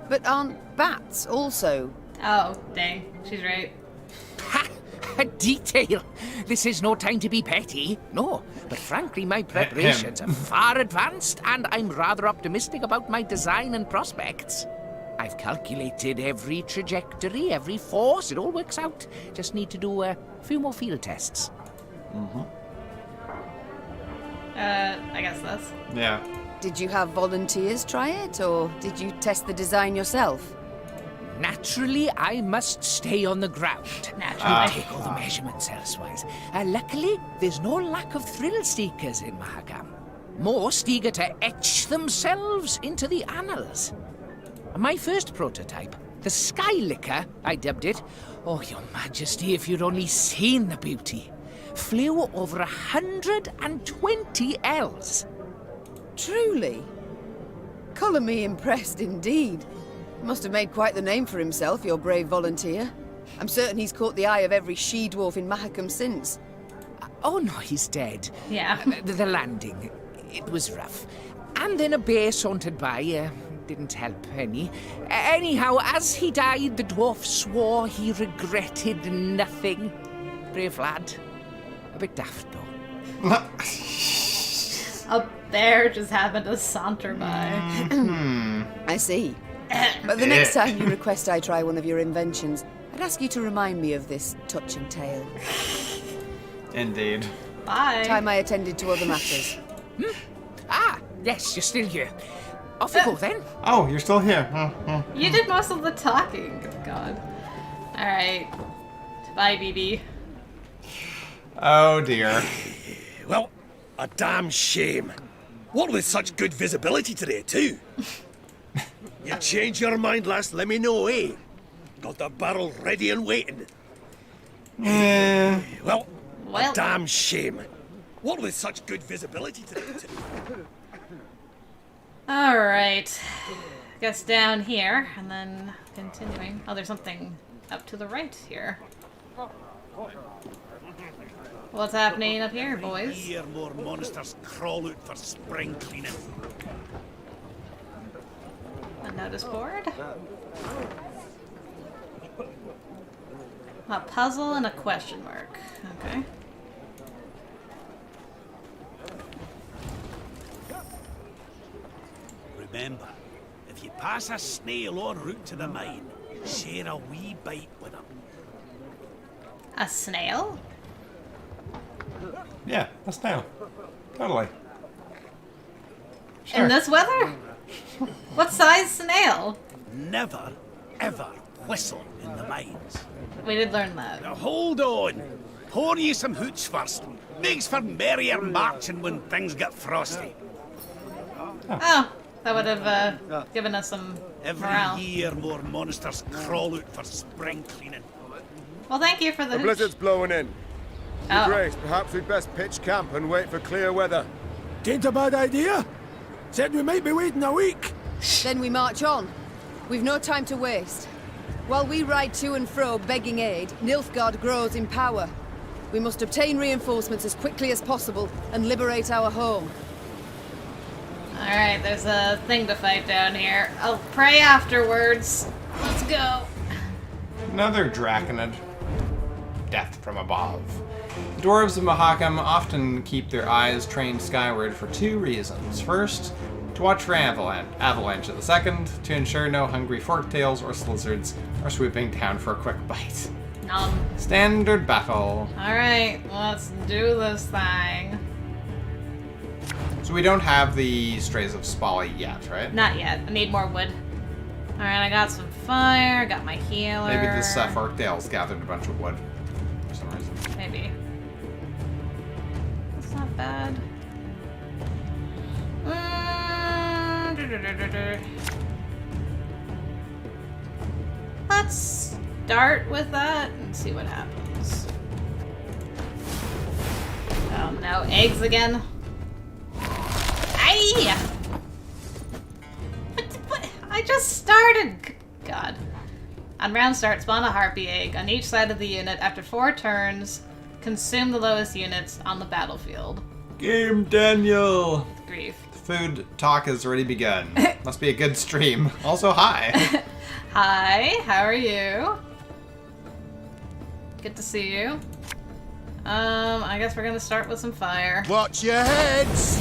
But aren't bats also? Oh, dang. She's right. Ha! A detail. This is no time to be petty. No, but frankly, my preparations are far advanced, and I'm rather optimistic about my design and prospects. I've calculated every trajectory, every force. It all works out. Just need to do a few more field tests. I guess this. Yeah. Did you have volunteers try it, or did you test the design yourself? Naturally, I must stay on the ground. Naturally. Take all the measurements elsewise. Luckily, there's no lack of thrill-seekers in Mahakam. Most eager to etch themselves into the annals. My first prototype, the Skylicker, I dubbed it. Oh, Your Majesty, if you'd only seen the beauty. Flew over 120 ells. Truly? Colour me impressed indeed. Must have made quite the name for himself, your brave volunteer. I'm certain he's caught the eye of every she-dwarf in Mahakam since. Oh no, he's dead. Yeah. The landing, it was rough. And then a bear sauntered by, didn't help any. Anyhow, as he died, the dwarf swore he regretted nothing. Brave lad. A bit daft, though. A bear just happened to saunter by. I see. But the next time you request I try one of your inventions, I'd ask you to remind me of this touching tale. Indeed. Bye. Time I attended to other matters. Ah, yes, you're still here. Off you go, then. Oh, you're still here. You did most of the talking. Good God. Alright. Bye, BB. Oh, dear. Well, a damn shame. What with such good visibility today, too. You change your mind last, let me know, eh? Got the barrel ready and waiting. Well, a damn shame. What with such good visibility today, too. Alright. Guess down here, and then continuing. Oh, there's something up to the right here. What's happening up here, boys? Here more monsters crawl out for spring cleaning. A notice board? A puzzle and a question mark. Okay. Remember, if you pass a snail en route to the mine, share a wee bite with them. A snail? Yeah, a snail. Totally. Sure. In this weather? What size snail? Never, ever whistle in the mines. We did learn that. Now hold on. Pour ye some hooch first. Makes for merrier marching when things get frosty. Oh, that would have given us some Every morale. year more monsters crawl out for spring cleaning. Well, thank you for the The blizzard's blowing in. Oh. Grace, perhaps we'd best pitch camp and wait for clear weather. Tain't a bad idea. Said we might be waiting a week. Then we march on. We've no time to waste. While we ride to and fro begging aid, Nilfgaard grows in power. We must obtain reinforcements as quickly as possible and liberate our home. Alright, there's a thing to fight down here. I'll pray afterwards. Let's go. Another Draconid. Death from above. The dwarves of Mahakam often keep their eyes trained skyward for two reasons. First, to watch for avalanche. The second, to ensure no hungry forktails or slizzards are swooping down for a quick bite. Nom. Standard battle. Alright, let's do this thing. So we don't have the Strays of Spali yet, right? Not yet. I need more wood. Alright, I got some fire, got my healer. Maybe this forktails gathered a bunch of wood for some reason. Maybe. That's not bad. Let's start with that and see what happens. Oh no, eggs again. Aye! What? I just started! God. On round start, spawn a harpy egg on each side of the unit. After 4 turns, consume the lowest units on the battlefield. Game Daniel! Grief. Food talk has already begun. Must be a good stream. Also, hi. Hi, how are you? Good to see you. I guess we're gonna start with some fire. Watch your heads!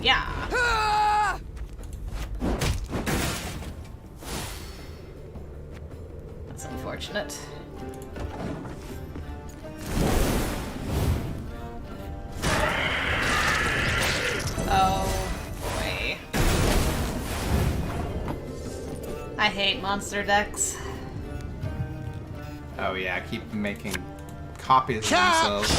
Yeah. That's unfortunate. Oh, boy. I hate monster decks. Oh yeah, keep making copies of themselves.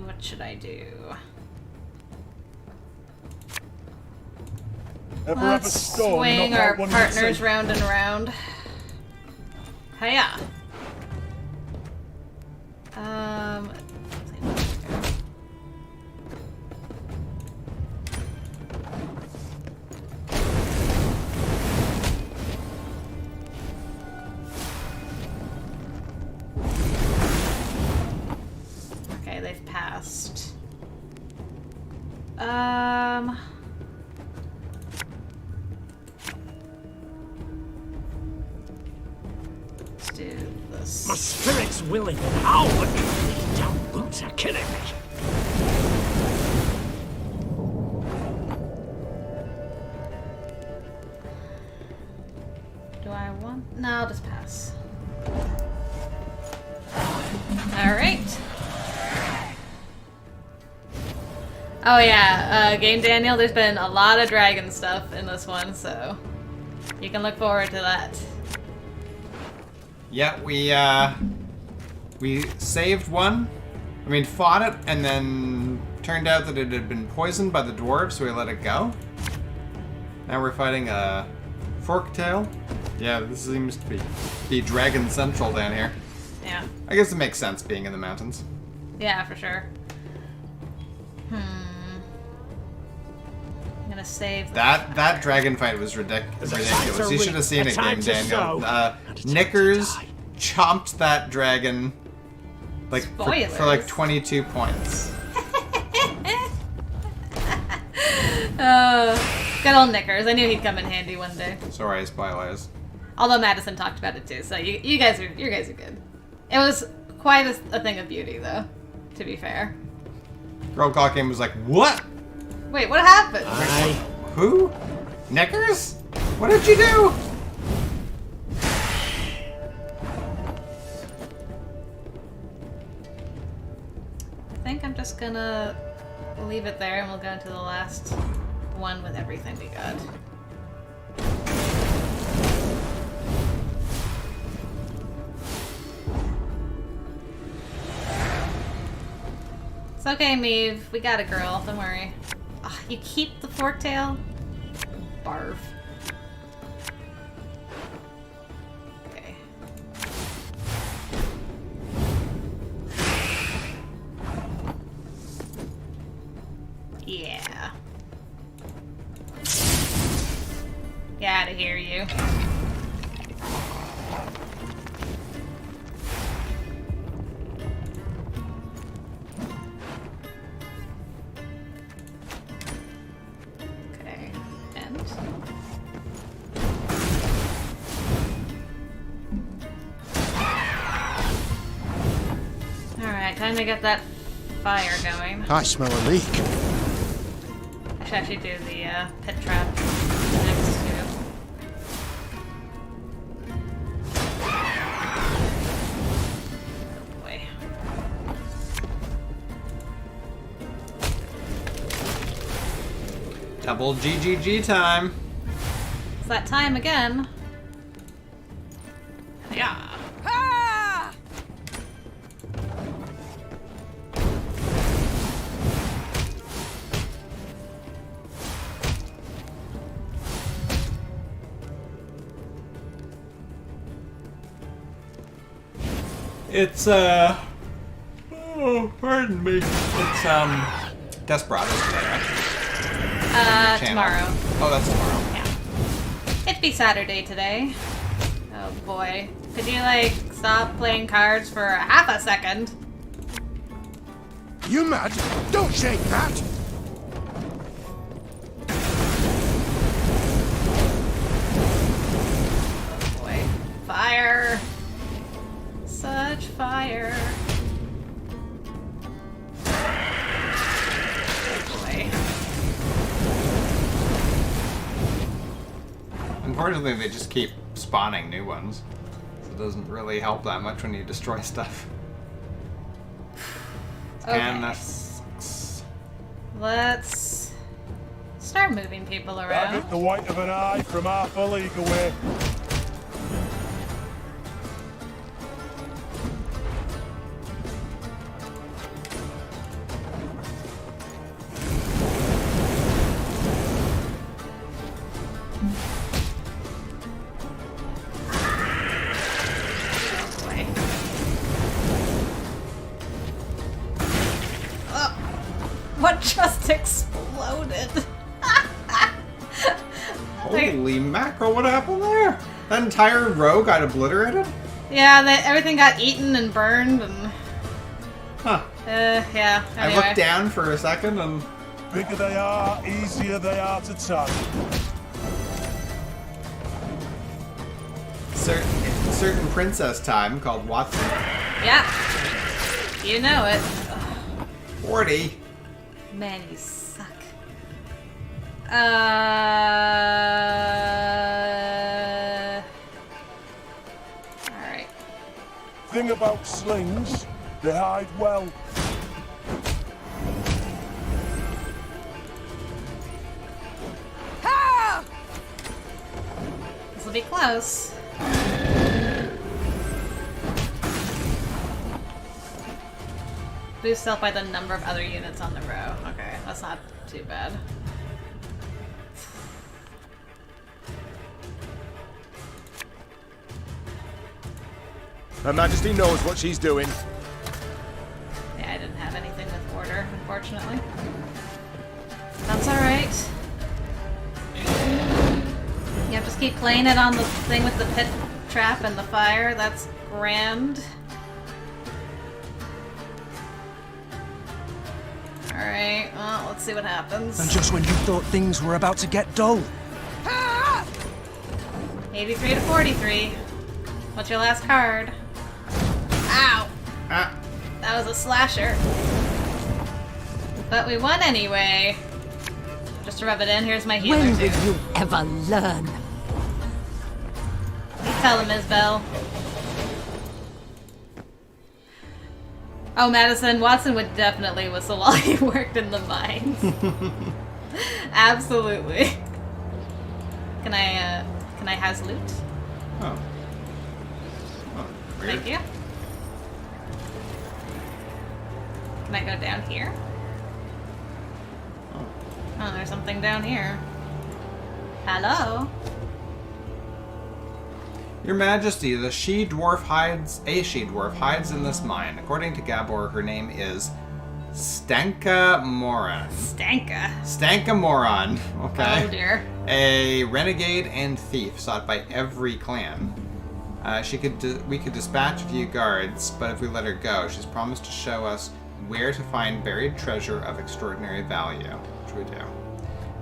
What should I do? Ever have a Let's storm? swing Not our that one partners inside. round and round. Hiya. Okay, they've passed. Let's do this. My spirit's willing, how? But these damn boots are killing me. Do I want? No, I'll just pass. Alright. Oh yeah, Game Daniel, there's been a lot of dragon stuff in this one, so you can look forward to that. Yeah, we saved one. I mean, fought it, and then turned out that it had been poisoned by the dwarves, so we let it go. Now we're fighting a forktail. Yeah, this seems to be Dragon Central down here. Yeah. I guess it makes sense being in the mountains. Yeah, for sure. I'm gonna save That dragon fight was ridiculous. You should have seen it, Game Daniel. Knickers chomped that dragon like for like 22 points. Good old Knickers. I knew he'd come in handy one day. Sorry, spoilers. Although Madison talked about it too, so you guys are good. It was quite a thing of beauty, though. To be fair. Girl Clock Game was like, what? Wait, what happened? Who? Knickers? What did you do? I think I'm just gonna leave it there, and we'll go into the last one with everything we got. It's okay, Meve. We got a girl. Don't worry. Ugh, you keep the forktail? Barf. Okay. Yeah. Get out of here, you. Okay, and alright, time to get that fire going. I smell a leak. I should actually do the pit trap next to. Oh boy. Double GGG time. It's that time again. Yeah. It's oh, pardon me. It's Desperados today, right? Channel. Tomorrow. Oh, that's tomorrow. Yeah. It'd be Saturday today. Oh boy. Could you, like, stop playing cards for a half a second? You mad? Don't shake that! Oh boy. Fire. Such fire. Oh boy. Unfortunately, they just keep spawning new ones. So it doesn't really help that much when you destroy stuff. And that sucks. Let's start moving people I around. get the white of an eye from half a league away. what just exploded? Holy mackerel, what happened there? That entire row got obliterated? Yeah, everything got eaten and burned and... Huh. Yeah, anyway. I looked down for a second and... Bigger they are, easier they are to touch. Certain princess time called Watson. Yeah. You know it. 40. Man, you suck. Alright. Thing about slings, they hide well. This will be close. Boost self by the number of other units on the row. Okay, that's not too bad. Her Majesty knows what she's doing. Yeah, I didn't have anything with order, unfortunately. That's alright. Yeah, just keep playing it on the thing with the pit trap and the fire. That's grand. Alright, well, let's see what happens. And just when you thought things were about to get dull. 83 to 43. What's your last card? Ow! Ah. That was a slasher. But we won anyway. Just to rub it in, here's my healer When too. will you ever learn? You tell him, Isabel. Oh, Madison, Watson would definitely whistle while he worked in the mines. Absolutely. Can I house loot? Oh. Oh, weird. Thank you. Can I go down here? Oh, there's something down here. Hello? Your Majesty, a she-dwarf hides in this mine. According to Gabor, her name is Stanka Moran. Stanka Moran, okay? Oh dear. A renegade and thief sought by every clan. We could dispatch a few guards, but if we let her go, she's promised to show us where to find buried treasure of extraordinary value, which we do.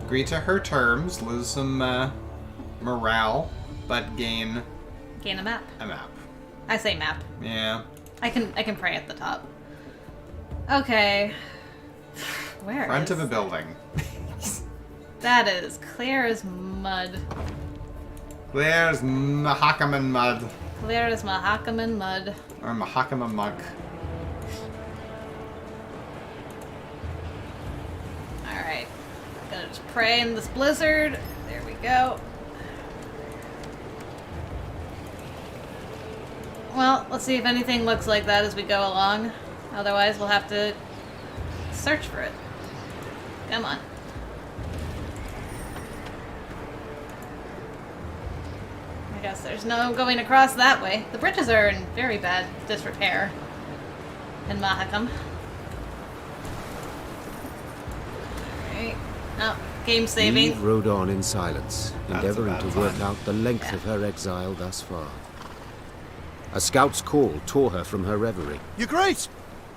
Agree to her terms, lose some morale, but gain a map. A map. I say map. Yeah. I can pray at the top. Okay. Where Front is... of a building. That is clear as mud. There's Mahakaman mud. Clear as Mahakaman mud. Or Mahakama mug. Alright. Gonna just pray in this blizzard. There we go. Well, let's see if anything looks like that as we go along. Otherwise, we'll have to search for it. Come on. I guess there's no going across that way. The bridges are in very bad disrepair in Mahakam. Alright. Oh, game saving. Meve rode on in silence, endeavoring to work sign. out the length of her exile thus far. A scout's call tore her from her reverie. Your Grace!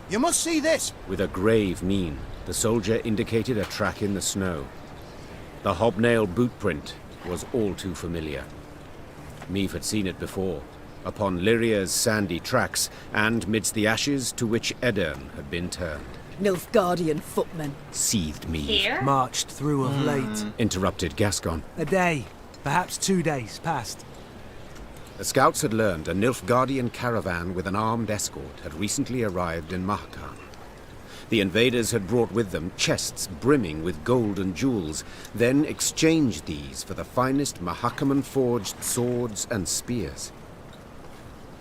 You must see this! With a grave mien, the soldier indicated a track in the snow. The hobnail boot print was all too familiar. Meve had seen it before, upon Lyria's sandy tracks, and midst the ashes to which Edern had been turned. Nilfgaardian footmen. Seethed Meve. Here? Marched through of late. Interrupted Gascon. A day, perhaps 2 days past. The scouts had learned a Nilfgaardian caravan with an armed escort had recently arrived in Mahakam. The invaders had brought with them chests brimming with gold and jewels, then exchanged these for the finest Mahakaman-forged swords and spears.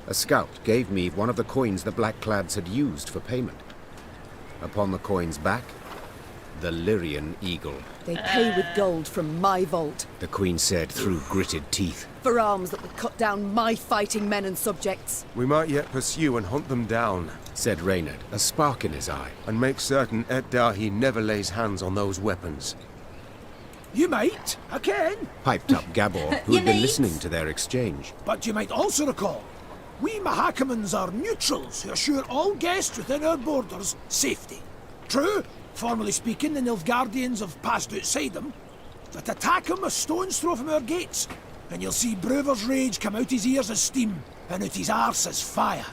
A scout gave Meve one of the coins the Blackclads had used for payment. Upon the coin's back, the Lyrian eagle. They pay with gold from my vault. The Queen said through gritted teeth. For arms that would cut down my fighting men and subjects. We might yet pursue and hunt them down, said Reynard, a spark in his eye. And make certain Ed Dahi never lays hands on those weapons. You might, I can. Piped up Gabor, who had been listening to their exchange. But you might also recall, we Mahakimans are neutrals who assure all guests within our borders safety. True, formally speaking, the Nilfgaardians have passed outside them, but attack him a stone's throw from our gates, and you'll see Brewer's rage come out his ears as steam, and out his arse as fire.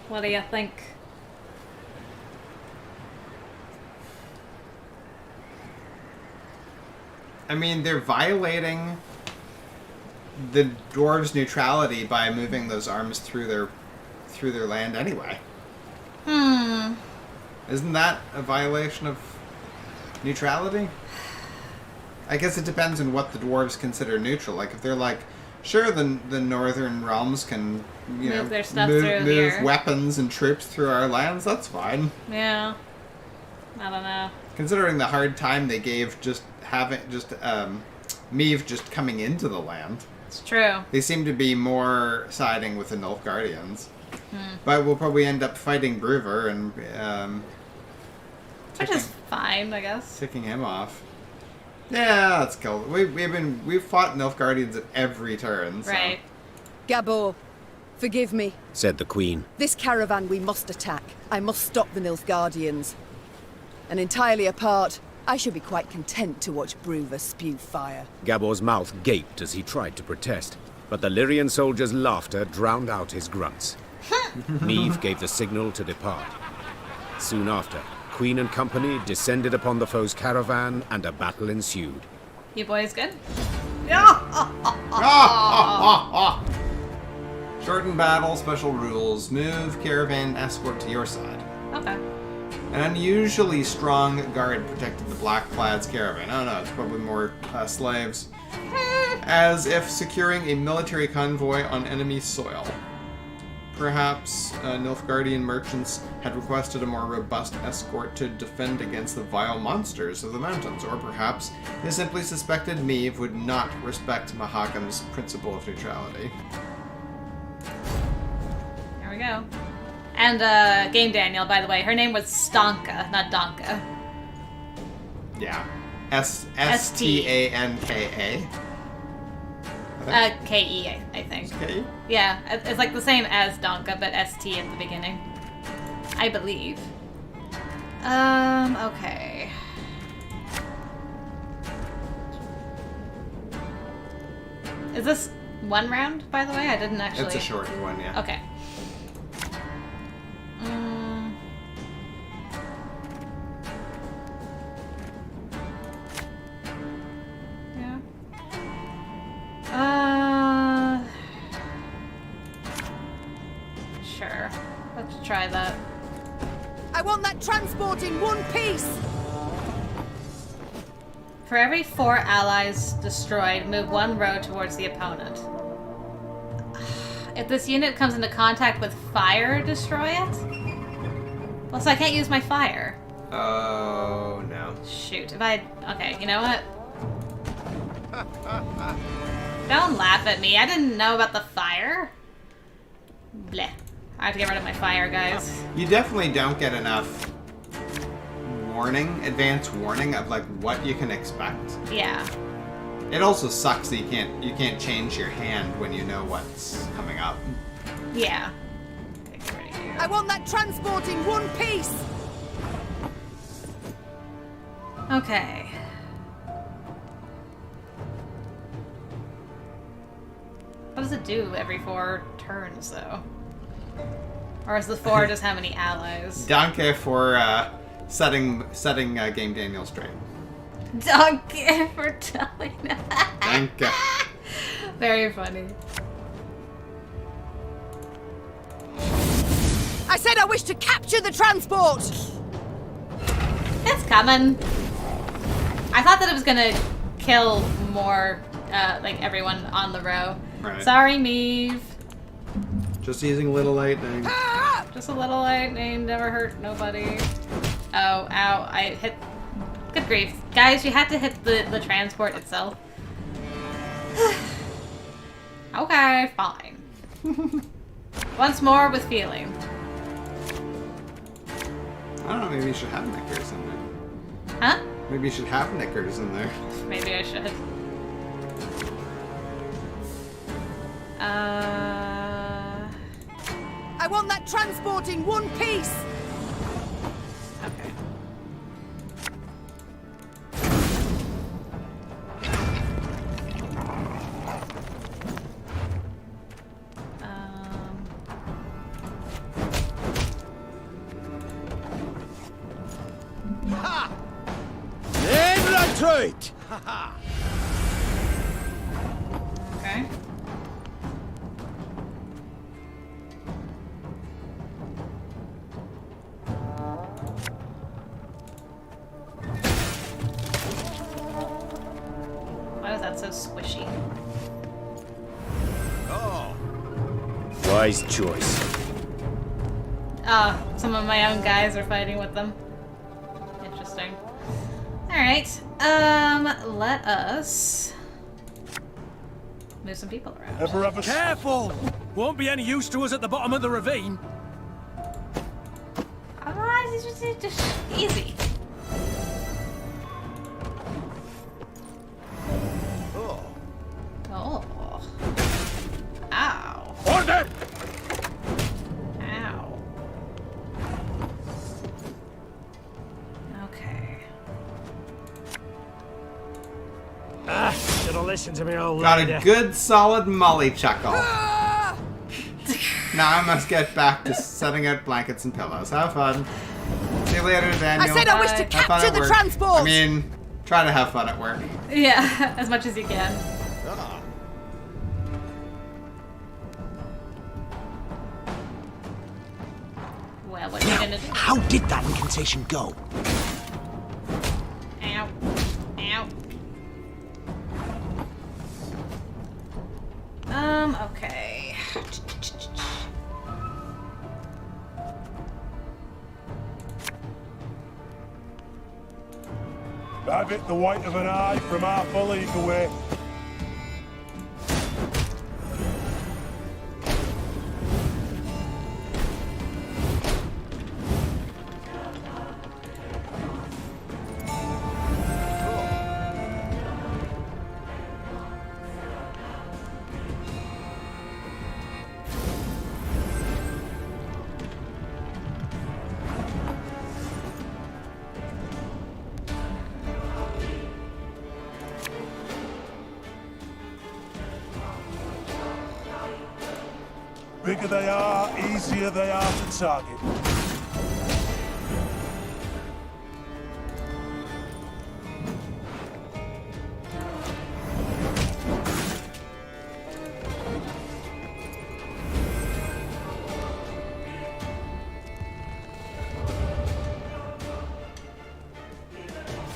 What do you think? I mean, they're violating the dwarves' neutrality by moving those arms through their land anyway. Isn't that a violation of neutrality? I guess it depends on what the dwarves consider neutral. Like, if they're like, sure, the northern realms can, move their stuff through move here. weapons and troops through our lands, that's fine. Yeah. I don't know. Considering the hard time they gave Meve just coming into the land. It's true. They seem to be more siding with the Nilfgaardians. But we'll probably end up fighting Brewer and which is fine, I guess. ticking him off. Yeah, let's kill. We've fought Nilfgaardians at every turn. So. Right. Gabor, forgive me. Said the Queen. This caravan we must attack. I must stop the Nilfgaardians. And entirely apart, I should be quite content to watch Brewer spew fire. Gabor's mouth gaped as he tried to protest, but the Lyrian soldier's laughter drowned out his grunts. Meve gave the signal to depart. Soon after, Queen and company descended upon the foe's caravan, and a battle ensued. You boys good? Shortened battle, special rules. Move caravan escort to your side. Okay. An unusually strong guard protected the Blackclad's caravan. Oh no, it's probably more slaves. As if securing a military convoy on enemy soil. Perhaps Nilfgaardian merchants had requested a more robust escort to defend against the vile monsters of the mountains, or perhaps they simply suspected Meve would not respect Mahakim's principle of neutrality. Here we go. And Game Daniel, by the way, her name was Stanka, not Donka. Yeah. Stanka. K-E, I think. K? Yeah, it's like the same as Donka, but S-T at the beginning. I believe. Okay. Is this one round, by the way? I didn't actually... It's a short one, yeah. Okay. Sure. Let's try that. I want that transport in one piece! For every 4 allies destroyed, move 1 row towards the opponent. If this unit comes into contact with fire, destroy it? Well, so I can't use my fire. Oh, no. Shoot, if I... Okay, you know what? Don't laugh at me. I didn't know about the fire. Bleh. I have to get rid of my fire, guys. You definitely don't get enough advance warning of like what you can expect. Yeah. It also sucks that you can't change your hand when you know what's coming up. Yeah. I want that transport in one piece! Okay. What does it do every 4 turns, though? Or is the 4 just how many allies? Danke for setting Game Daniel straight. Danke for telling that. Danke. Very funny. I said I wish to capture the transport! It's coming. I thought that it was gonna kill more, like everyone on the row. Right. Sorry, Meve. Just using a little lightning. Just a little lightning, never hurt nobody. Oh, ow, I hit... Good grief. Guys, you had to hit the transport itself. Okay, fine. Once more with feeling. I don't know, maybe you should have knickers in there. Huh? Maybe you should have knickers in there. Maybe I should. I want that transport in one piece! Okay. Ha! Name right! Ha ha! Okay. Why was that so squishy? Oh. Wise choice. Some of my own guys are fighting with them. Interesting. Alright, let us move some people around. Careful! Won't be any use to us at the bottom of the ravine. Just easy. Oh. Oh. Ow. Order! Ow. Okay. Should have listened to me old Got lady. a good solid molly chuckle. Now I must get back to setting out blankets and pillows. Have fun. See you later, Daniel. I said I wish to Have fun capture at the work. transport! I mean, try to have fun at work. Yeah, as much as you can. Well, what are you gonna do? How did that incantation go? Ow. Ow. Okay. Have it the white of an eye from half a league away. Bigger they are, easier they are to target.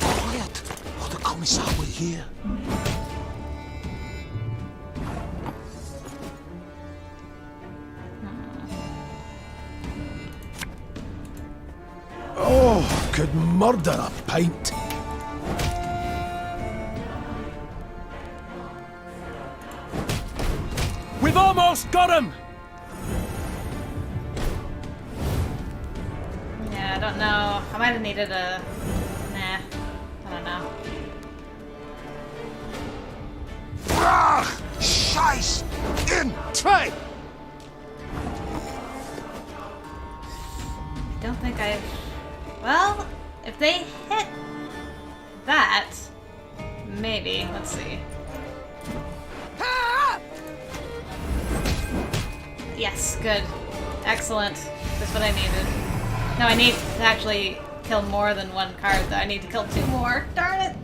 Quiet, or the commissar will hear. Oh, could murder a pint. We've almost got him! Yeah, I don't know. I might have needed a... Nah. I don't know. Ugh! Scheiß! In! Try! I don't think I... Well, if they hit that, maybe. Let's see. Yes, good. Excellent. That's what I needed. No, I need to actually kill more than one card, though. I need to kill 2 more. Darn it!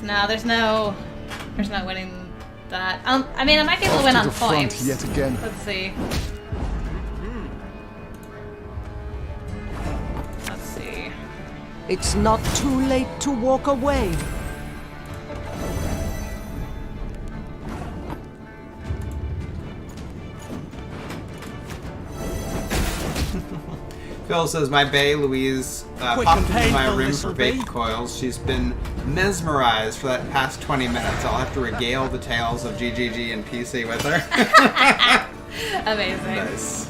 No, there's no winning that. I mean, I might be able to win on points. Yet again. Let's see. It's not too late to walk away. Phil says, my bae, Louise, Quick popped and into my painful room for this'll be. vape coils. She's been mesmerized for that past 20 minutes. I'll have to regale the tales of GGG and PC with her. Amazing. Nice.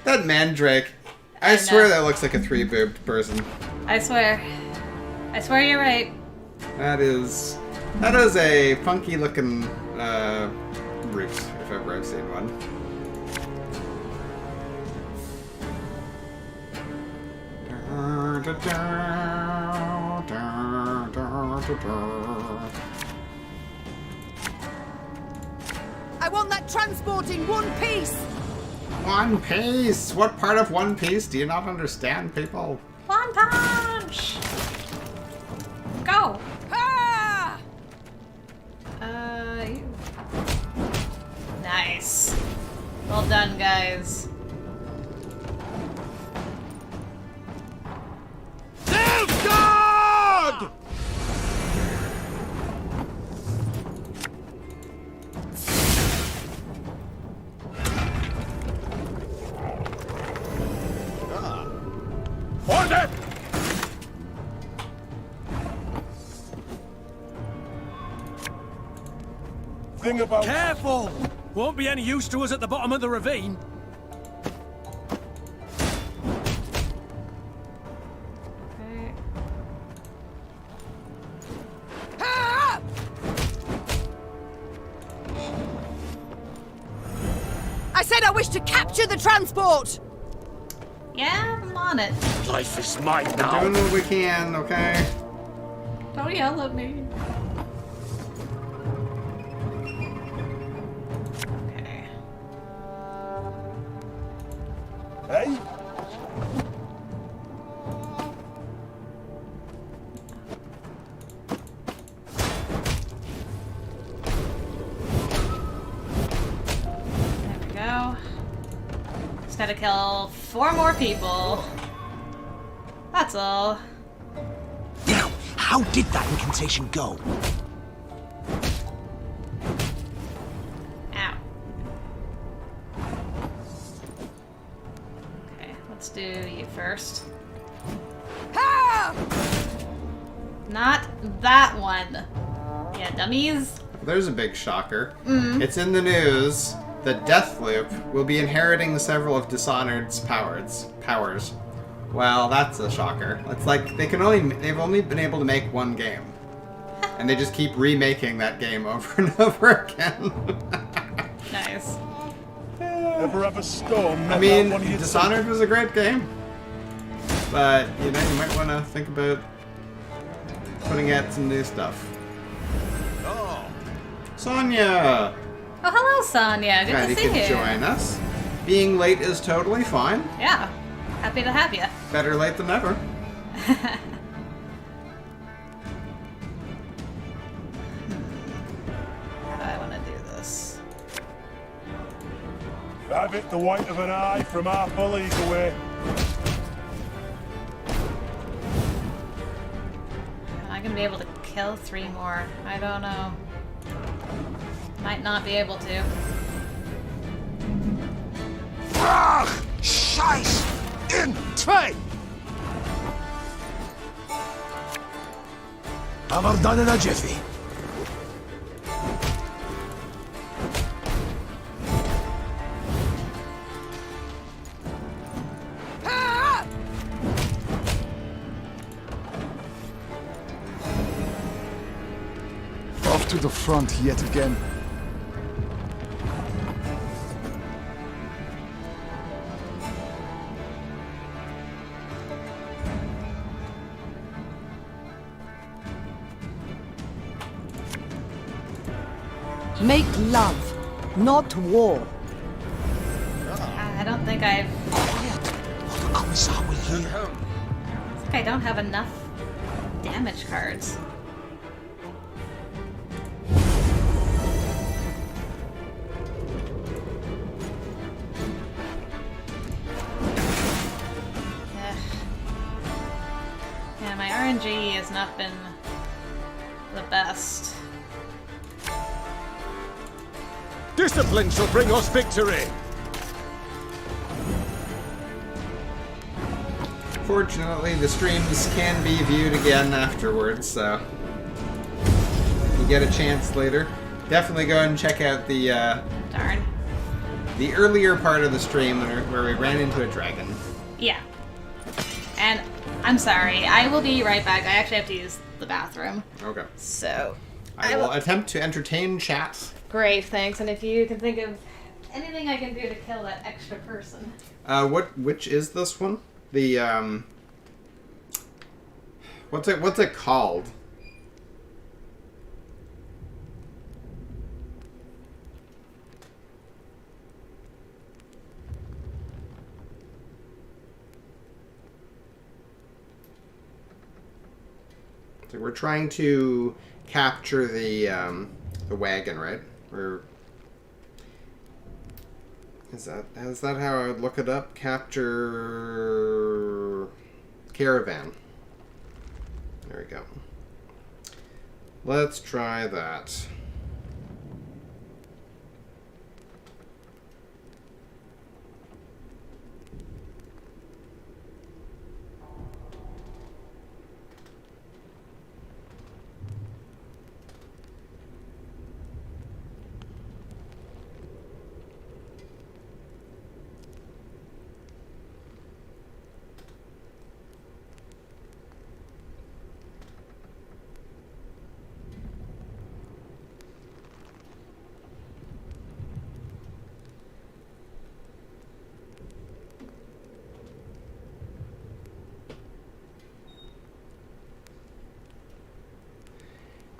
That mandrake. I swear that looks like a 3-boobed person. I swear. I swear you're right. That is a funky looking root, if ever I've seen one. I want that transport in one piece! One Piece! What part of One Piece do you not understand, people? One punch! Go! Ah! You. Nice. Well done, guys. Nilfgaard! Order! Thing about... Careful! Won't be any use to us at the bottom of the ravine. Okay. Ah! I said I wish to capture the transport! Yeah, I'm on it. Life is mine We're now. doing what we can, okay? Don't yell at me. Okay. Hey? There we go. Just gotta kill 4 more people. That's all. Now, how did that incantation go? Ow. Okay, let's do you first. Ah! Not that one. Yeah, dummies. There's a big shocker. It's in the news that Deathloop will be inheriting several of Dishonored's powers. Well, that's a shocker. It's like they've only been able to make one game. And they just keep remaking that game over and over again. Nice. Ever have a storm? I mean, Dishonored was a great game. But, you know, you might want to think about putting out some new stuff. Oh. Sonia! Oh, hello, Sonia. Good Glad to you see could you. join us. Being late is totally fine. Yeah. Happy to have you. Better late than never. How do I want to do this? Have it the white of an eye from half a league away. Am I gonna be able to kill 3 more? I don't know. Might not be able to. Ugh! Scheiß! In zwei! Aber done in a jiffy. Ah! Off to the front yet again. Make love, not war. I don't think I don't have enough damage cards. Yeah, my RNG has not been the best. Discipline shall bring us victory! Fortunately, the streams can be viewed again afterwards, so if you get a chance later, definitely go and check out the Darn. the earlier part of the stream where we ran into a dragon. Yeah. And I'm sorry, I will be right back. I actually have to use the bathroom. Okay. So I will attempt to entertain chat. Great, thanks. And if you can think of anything I can do to kill that extra person. Which is this one? The what's it called? So we're trying to capture the wagon, right? Or is that how I would look it up? Capture caravan. There we go. Let's try that.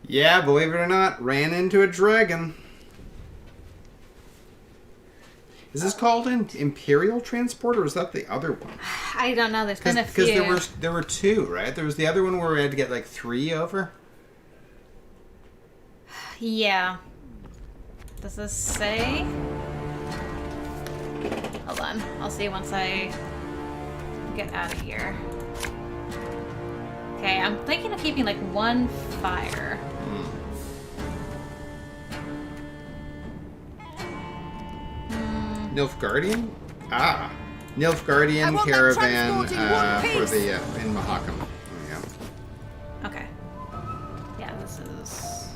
Yeah, believe it or not, ran into a dragon. Is this called an Imperial Transport, or is that the other one? I don't know. There's been a few. Because there were two, right? There was the other one where we had to get like 3 over. Yeah. Does this say? Hold on. I'll see once I get out of here. Okay, I'm thinking of keeping like 1 fire. Nilfgaardian? Ah. Nilfgaardian caravan for the in Mahakam. There we go. Okay. Yeah, this is...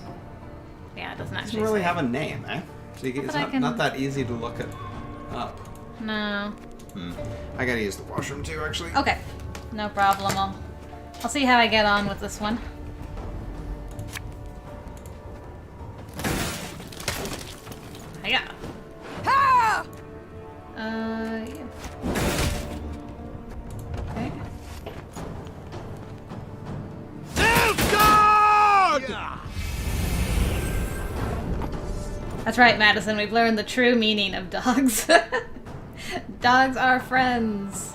Yeah, it doesn't It actually doesn't really say. have a name, eh? So it's not that easy to look it up. No. I gotta use the washroom too, actually. Okay. No problem. I'll see how I get on with this one. Yeah. Yeah. Okay. That's right, Madison. We've learned the true meaning of dogs. Dogs are friends.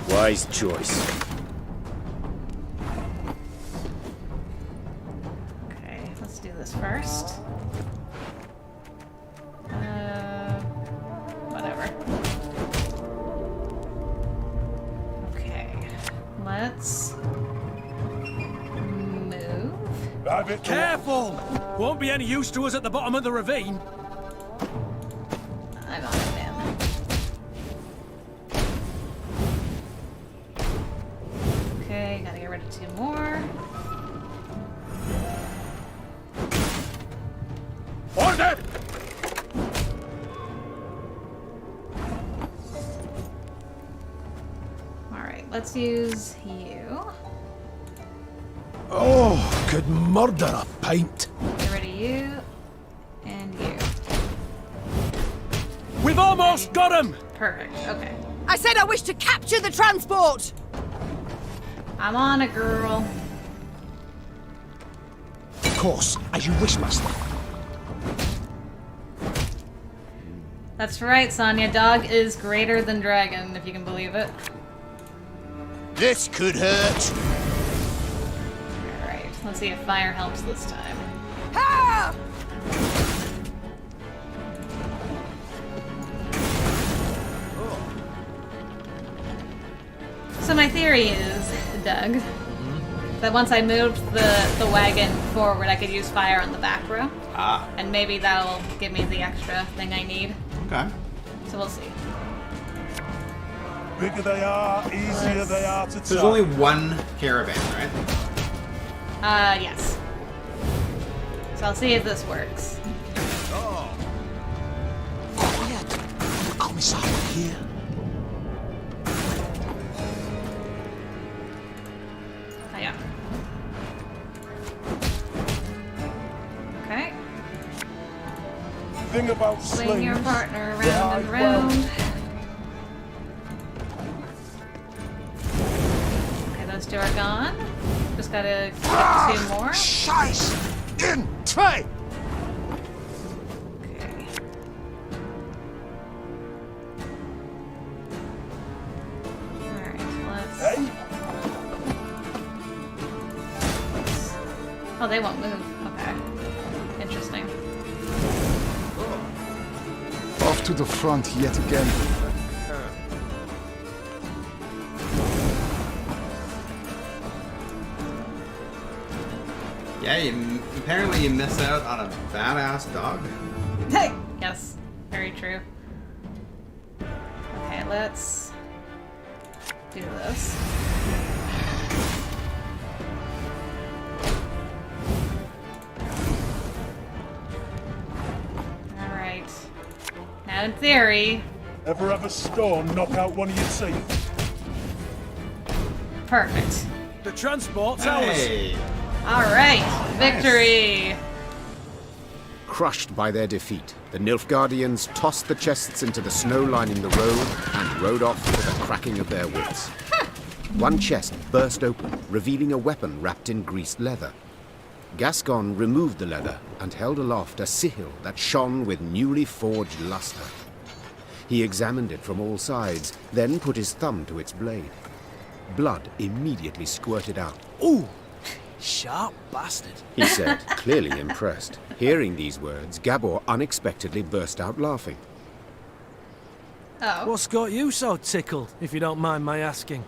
Wise choice. Okay, let's do this first. Whatever. Okay, let's move. Careful! Won't be any use to us at the bottom of the ravine. I'm on it, man. Okay, gotta get rid of 2 more. Order! Alright, let's use you. Oh, could murder a pint. Get rid of you. And you. We've almost got him! Perfect, okay. I said I wish to capture the transport! I'm on it, girl. Of course, as you wish, master. That's right, Sonya. Dog is greater than dragon, if you can believe it. This could hurt. Alright, let's see if fire helps this time. Ha! theory is, Doug, that once I moved the wagon forward, I could use fire on the back row. Ah. And maybe that'll give me the extra thing I need. Okay. So we'll see. Bigger they are, easier they are to So there's only one caravan, right? Yes. So I'll see if this works. Quiet. Commissar here. Oh, yeah. Okay. Thing about Swing your slings, partner they round are and round. Okay, those two are gone. Just gotta get 2 more. Scheiß! In! Try! Okay. Alright, let's... Oh, they won't move. Okay. Interesting. Off to the front yet again. Yeah, apparently you miss out on a badass dog. Yes, very true. Okay, let's do this. Alright. Now in theory. Ever have a storm knock out one of your teeth? Perfect. The transport's Hey. Alright, victory! Crushed by their defeat, the Nilfgaardians tossed the chests into the snow lining the road and rode off to the cracking of their whips. One chest burst open, revealing a weapon wrapped in greased leather. Gascon removed the leather and held aloft a sigil that shone with newly forged luster. He examined it from all sides, then put his thumb to its blade. Blood immediately squirted out. Ooh! Sharp bastard. He said, clearly impressed. Hearing these words, Gabor unexpectedly burst out laughing. Oh. What's got you so tickled, if you don't mind my asking?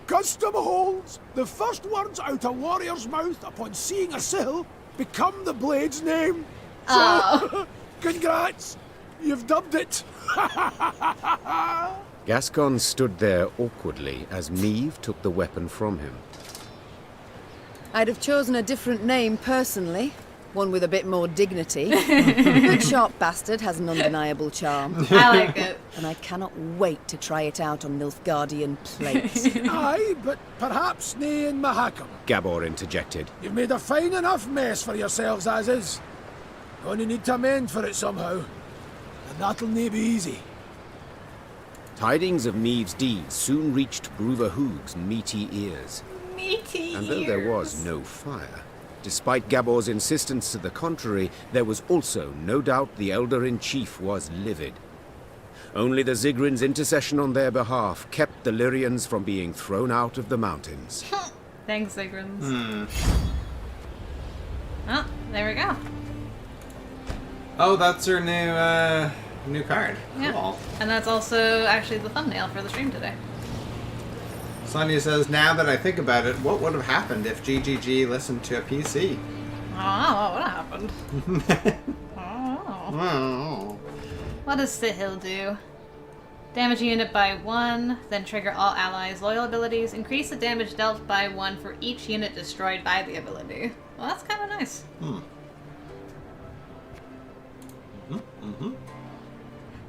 Custom holds. The first words out a warrior's mouth upon seeing a sill become the blade's name. So, congrats. You've dubbed it. Gascon stood there awkwardly as Meve took the weapon from him. I'd have chosen a different name personally. One with a bit more dignity. Good sharp bastard has an undeniable charm. I like it. And I cannot wait to try it out on Nilfgaardian plate. Aye, but perhaps nae in Mahakam. Gabor interjected. You've made a fine enough mess for yourselves as is. Gonna need to amend for it somehow. And that'll nae be easy. Tidings of Meve's deeds soon reached Bruverhoog's meaty ears. Meaty And though there was no fire, despite Gabor's insistence to the contrary, there was also no doubt the Elder-in-Chief was livid. Only the Zigrin's intercession on their behalf kept the Lyrians from being thrown out of the mountains. Thanks, Zigrins. Oh, there we go. Oh, that's her new card. Yeah. Cool. And that's also actually the thumbnail for the stream today. Sonia says, now that I think about it, what would have happened if GGG listened to a PC? Oh, what happened? Oh. What does Sihil do? Damage a unit by 1, then trigger all allies' loyal abilities. Increase the damage dealt by 1 for each unit destroyed by the ability. Well, that's kind of nice.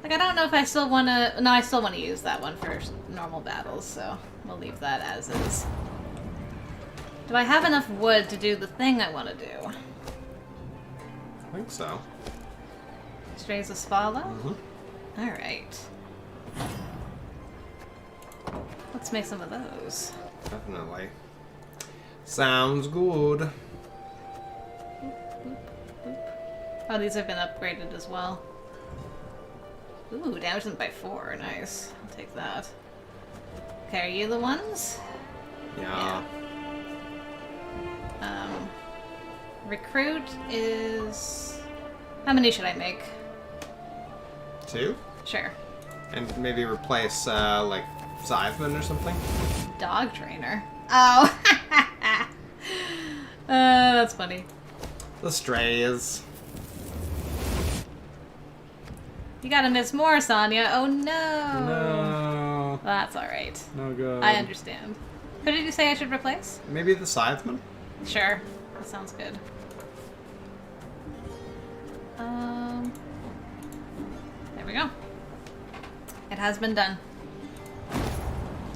Like, I don't know if I still want to... No, I still want to use that one for normal battles, so we'll leave that as is. Do I have enough wood to do the thing I want to do? I think so. Strays of Spala? Alright. Let's make some of those. Definitely. Sounds good. Oh, these have been upgraded as well. Ooh, damage them by 4. Nice. I'll take that. Okay, are you the ones? Yeah. Recruit is... How many should I make? 2? Sure. And maybe replace, like, Scytheman or something. Dog trainer. Oh. That's funny. The strays. You gotta miss more, Sonya. Oh no. No. That's alright. No good. I understand. Who did you say I should replace? Maybe the Scytheman? Sure. That sounds good. There we go. It has been done.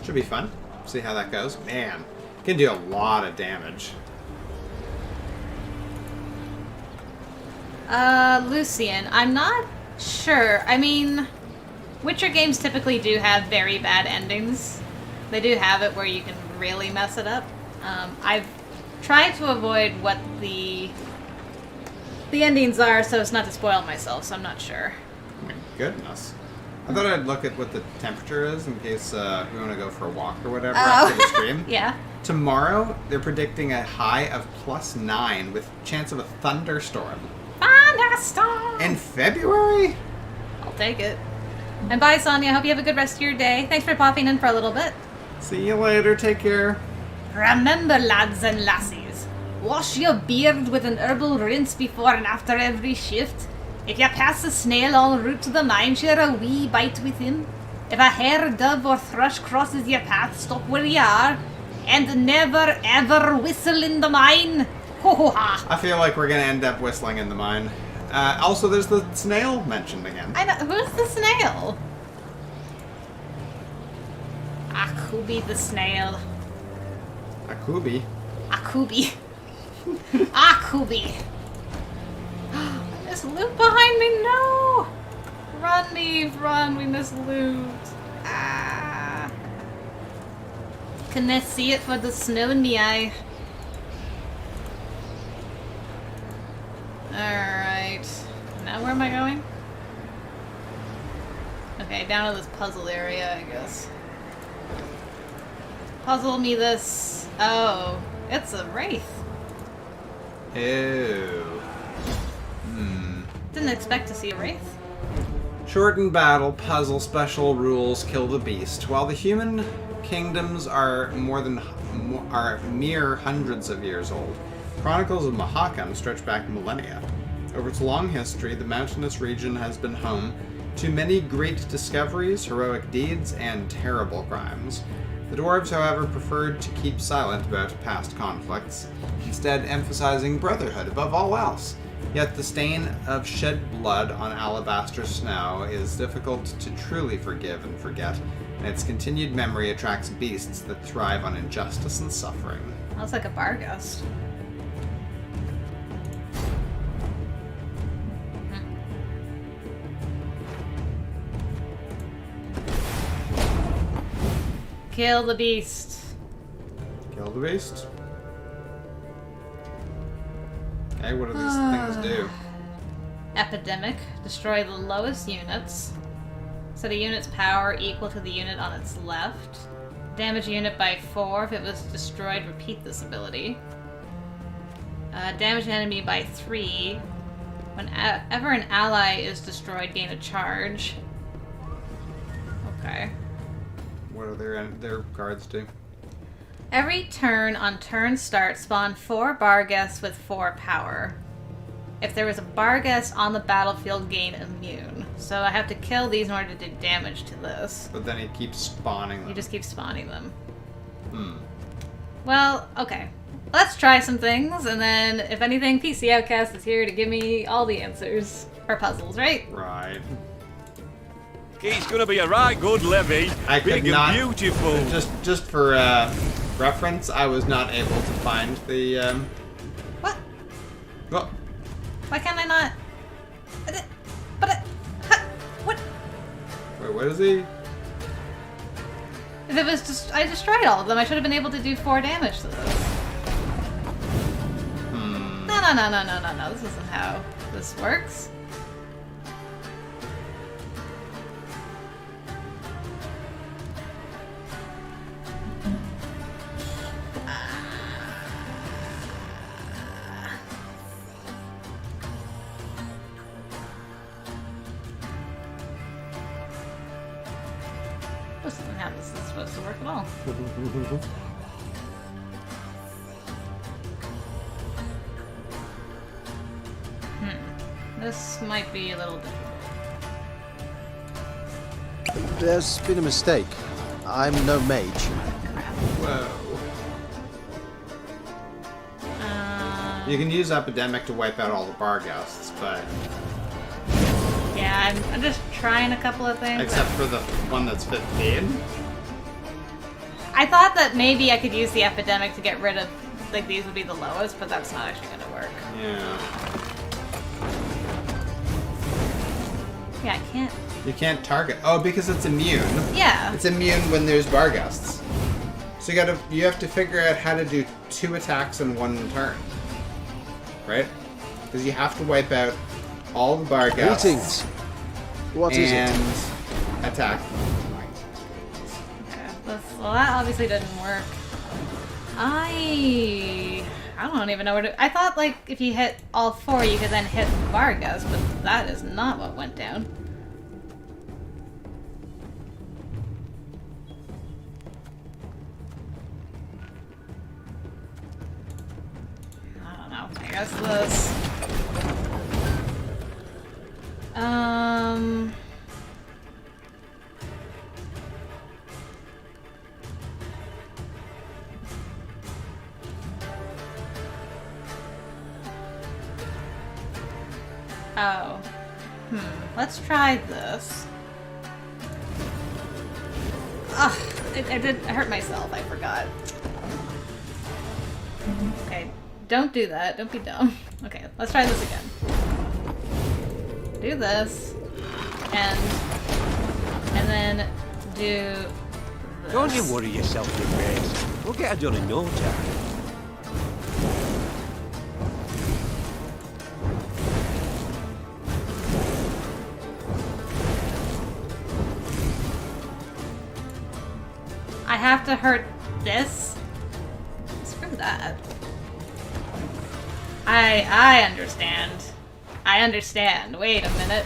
Should be fun. See how that goes. Man, can do a lot of damage. Lucian, I'm not sure. I mean, Witcher games typically do have very bad endings. They do have it where you can really mess it up. I've tried to avoid what the endings are so as not to spoil myself, so I'm not sure. Oh my goodness. I thought I'd look at what the temperature is in case we want to go for a walk or whatever after the stream. Yeah. Tomorrow, they're predicting a high of +9 with chance of a thunderstorm. Thunderstorm! In February? I'll take it. And bye, Sonya. Hope you have a good rest of your day. Thanks for popping in for a little bit. See you later. Take care. Remember, lads and lassies, wash your beard with an herbal rinse before and after every shift. If you pass a snail en route to the mine, share a wee bite with him. If a hare, dove, or thrush crosses your path, stop where you are. And never, ever whistle in the mine. Ho ho ha! I feel like we're going to end up whistling in the mine. Also, there's the snail mentioned again. I know. Who's the snail? Akubi the snail. Akubi? Akubi. Akubi. There's loot behind me, no! Run, Meve, run, we miss loot. Ah. Can I see it for the snow in the eye? Alright. Now where am I going? Okay, down to this puzzle area, I guess. Puzzle me this. Oh, it's a wraith. Ew. Didn't expect to see a wraith. Shorten battle, puzzle, special rules, kill the beast. While the human kingdoms are mere hundreds of years old, chronicles of Mahakam stretch back millennia. Over its long history, the mountainous region has been home to many great discoveries, heroic deeds, and terrible crimes. The dwarves, however, preferred to keep silent about past conflicts, instead emphasizing brotherhood above all else. Yet the stain of shed blood on alabaster snow is difficult to truly forgive and forget, and its continued memory attracts beasts that thrive on injustice and suffering. That's like a Barghest. Kill the beast. Kill the beast? Okay, what do these things do? Epidemic. Destroy the lowest units. Set a unit's power equal to the unit on its left. Damage a unit by 4. If it was destroyed, repeat this ability. Damage an enemy by 3. Whenever an ally is destroyed, gain a charge. Okay. What do their cards do? Every turn on turn start, spawn 4 Barghests with 4 power. If there was a Barghest on the battlefield, gain immune. So I have to kill these in order to do damage to this. But then he keeps spawning them. You just keep spawning them. Well, okay. Let's try some things, and then, if anything, PCOUTCAST is here to give me all the answers. For puzzles, right? Right. It's gonna be a right good levy. I could Big not, and beautiful. Just for reference, I was not able to find the What? Well, Why can't I not? What? wait, what is he? If it was just, I destroyed all of them. I should have been able to do 4 damage to this. No. This isn't how this works. This isn't how how this is supposed to work at all. This might be a little difficult. There's been a mistake. I'm no mage. Whoa. You can use Epidemic to wipe out all the bar ghosts, but... Yeah, I'm just trying a couple of things. Except for the one that's 15. I thought that maybe I could use the Epidemic to get rid of, like, these would be the lowest, but that's not actually going to work. Yeah. Yeah, I can't... You can't target. Oh, because it's immune. Yeah. It's immune when there's bar gusts. So you have to figure out how to do 2 attacks in 1 turn. Right? Because you have to wipe out all the bar gusts. Greetings. What is it? And attack. Okay, well, that obviously didn't work. I don't even know where to... I thought, like, if you hit all 4, you could then hit Vargas, but that is not what went down. I don't know. I guess this... Oh. Let's try this. Ugh, I did hurt myself, I forgot. Okay, don't do that, don't be dumb. Okay, let's try this again. Do this, and then do this. Don't you worry yourself, you Grace. We'll get her done in no time. I have to hurt this? Screw that. I understand. I understand. Wait a minute.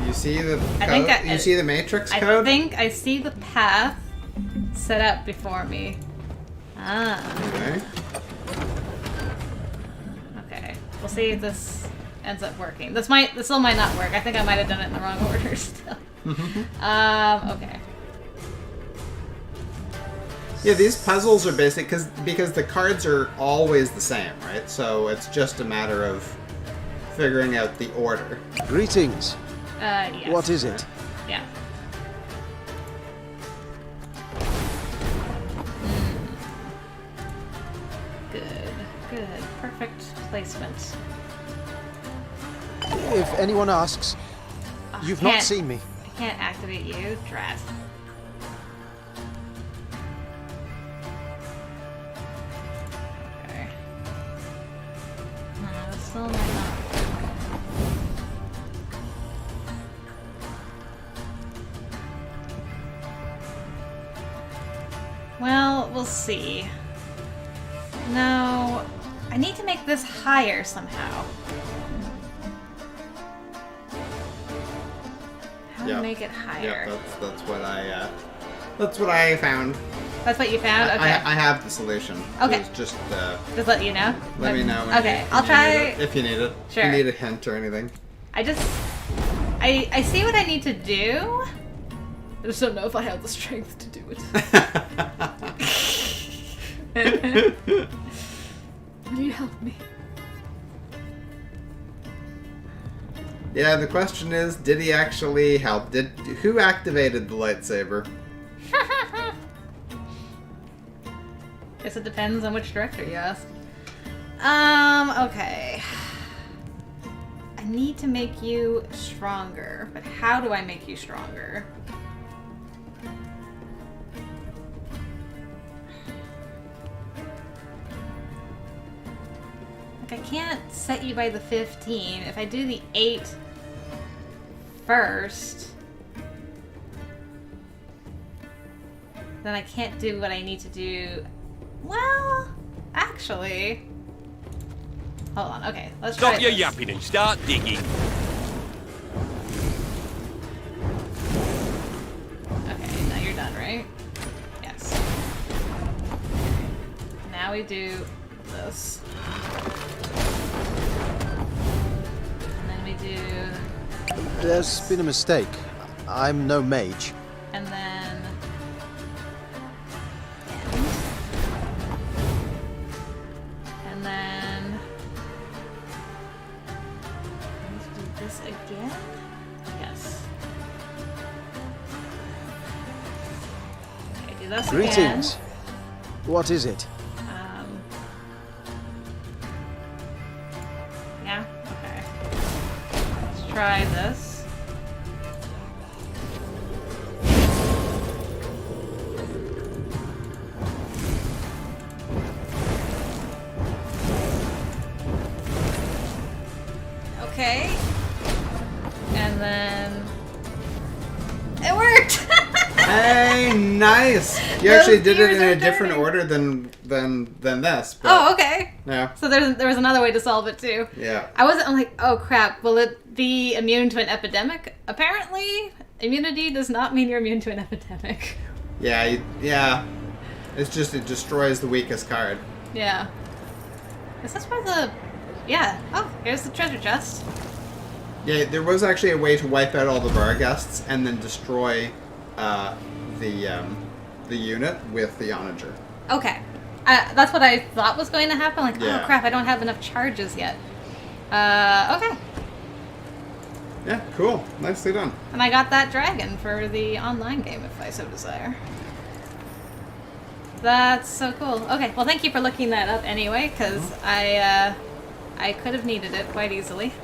You see the code? You see the matrix code? I think I see the path set up before me. Ah. Okay. Okay. We'll see if this ends up working. This still might not work. I think I might have done it in the wrong order still. Okay. Yeah, these puzzles are basic because the cards are always the same, right? So it's just a matter of figuring out the order. Greetings. Yes. What is it? Yeah. Good. Perfect placement. If anyone asks, you've not seen me. I can't activate you, drat. Okay. This still might not. Well, we'll see. No, I need to make this higher somehow. How to make it higher? Yeah, that's what I found. That's what you found? Okay. I have the solution. Okay. It's just let you know? Let me know. Okay, I'll try. If you need it. Sure. If you need a hint or anything. I see what I need to do. I just don't know if I have the strength to do it. Will you help me? Yeah, the question is, did he actually help? Who activated the lightsaber? Guess it depends on which director you ask. Okay. I need to make you stronger, but how do I make you stronger? Like, I can't set you by the 15. If I do the 8 first, then I can't do what I need to do. Well, actually, hold on. Okay, let's try Stop your this. yapping and start digging. Okay, now you're done, right? now we do this. And then we do... There's been a mistake. I'm no mage. And then... And then... Let's do this again? Yes. Okay, do this Greetings. again. What is it? Yeah? Okay. Let's try this. Okay. And then... It worked! Hey, nice! You Those actually did it gears in are a different turning. order than this. But, Oh, okay. Yeah. So there was another way to solve it too. Yeah. I'm like, oh crap, will it be immune to an epidemic? Apparently, immunity does not mean you're immune to an epidemic. Yeah, yeah. It's just, it destroys the weakest card. Yeah. Is this where the... Yeah. Oh, here's the treasure chest. Yeah, there was actually a way to wipe out all the Varghests and then destroy the unit with the Onager. Okay. That's what I thought was going to happen. Like, Yeah. oh crap, I don't have enough charges yet. Okay. Yeah, cool. Nicely done. And I got that dragon for the online game, if I so desire. That's so cool. Okay, well thank you for looking that up anyway, because I could have needed it quite easily.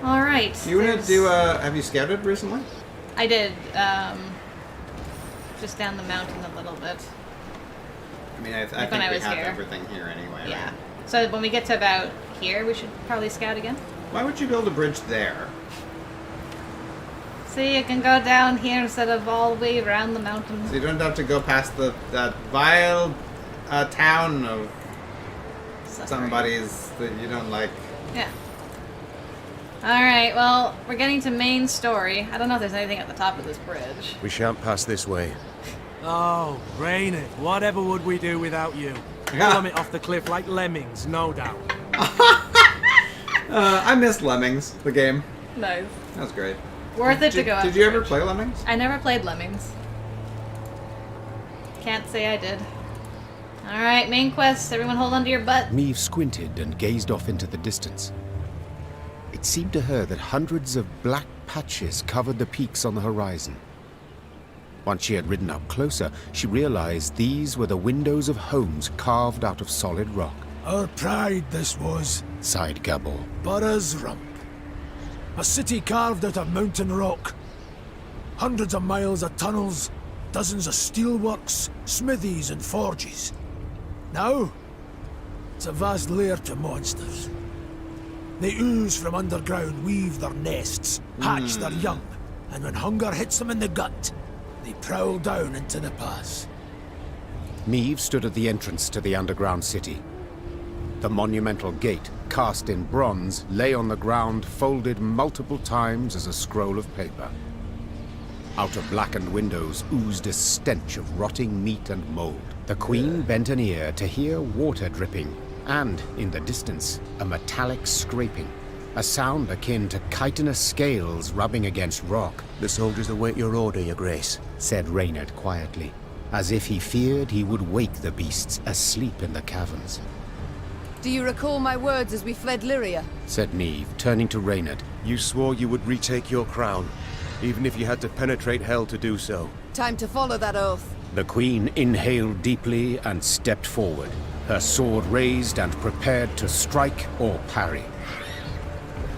Alright. Do you want to do have you scouted recently? I did, just down the mountain a little bit. I mean, I Like think when I we was have here. everything here anyway. Yeah. Right? So when we get to about here, we should probably scout again. Why would you build a bridge there? See, you can go down here instead of all the way around the mountain. So you don't have to go past that vile town of somebody's that you don't like. Yeah. Alright, well, we're getting to main story. I don't know if there's anything at the top of this bridge. We shan't pass this way. Oh, Rainy, whatever would we do without you? Plummet off the cliff like lemmings, no doubt. I missed Lemmings, the game. Nice. That was great. Worth it to go up Did the you ever bridge. play Lemmings? I never played Lemmings. Can't say I did. Alright, main quest. Everyone hold onto your butt. Meve squinted and gazed off into the distance. It seemed to her that hundreds of black patches covered the peaks on the horizon. Once she had ridden up closer, she realized these were the windows of homes carved out of solid rock. Our pride this was, Sighed Gabor. Burra's Rump. A city carved out of mountain rock. Hundreds of miles of tunnels, dozens of steelworks, smithies and forges. Now, it's a vast lair to monsters. They ooze from underground, weave their nests, hatch their young, and when hunger hits them in the gut, they prowl down into the pass. Meve stood at the entrance to the underground city. The monumental gate, cast in bronze, lay on the ground, folded multiple times as a scroll of paper. Out of blackened windows oozed a stench of rotting meat and mold. The queen bent an ear to hear water dripping, and, in the distance, a metallic scraping. A sound akin to chitinous scales rubbing against rock. The soldiers await your order, your grace, said Reynard quietly, as if he feared he would wake the beasts asleep in the caverns. Do you recall my words as we fled Lyria? Said Meve, turning to Reynard. You swore you would retake your crown, even if you had to penetrate hell to do so. Time to follow that oath. The queen inhaled deeply and stepped forward, her sword raised and prepared to strike or parry.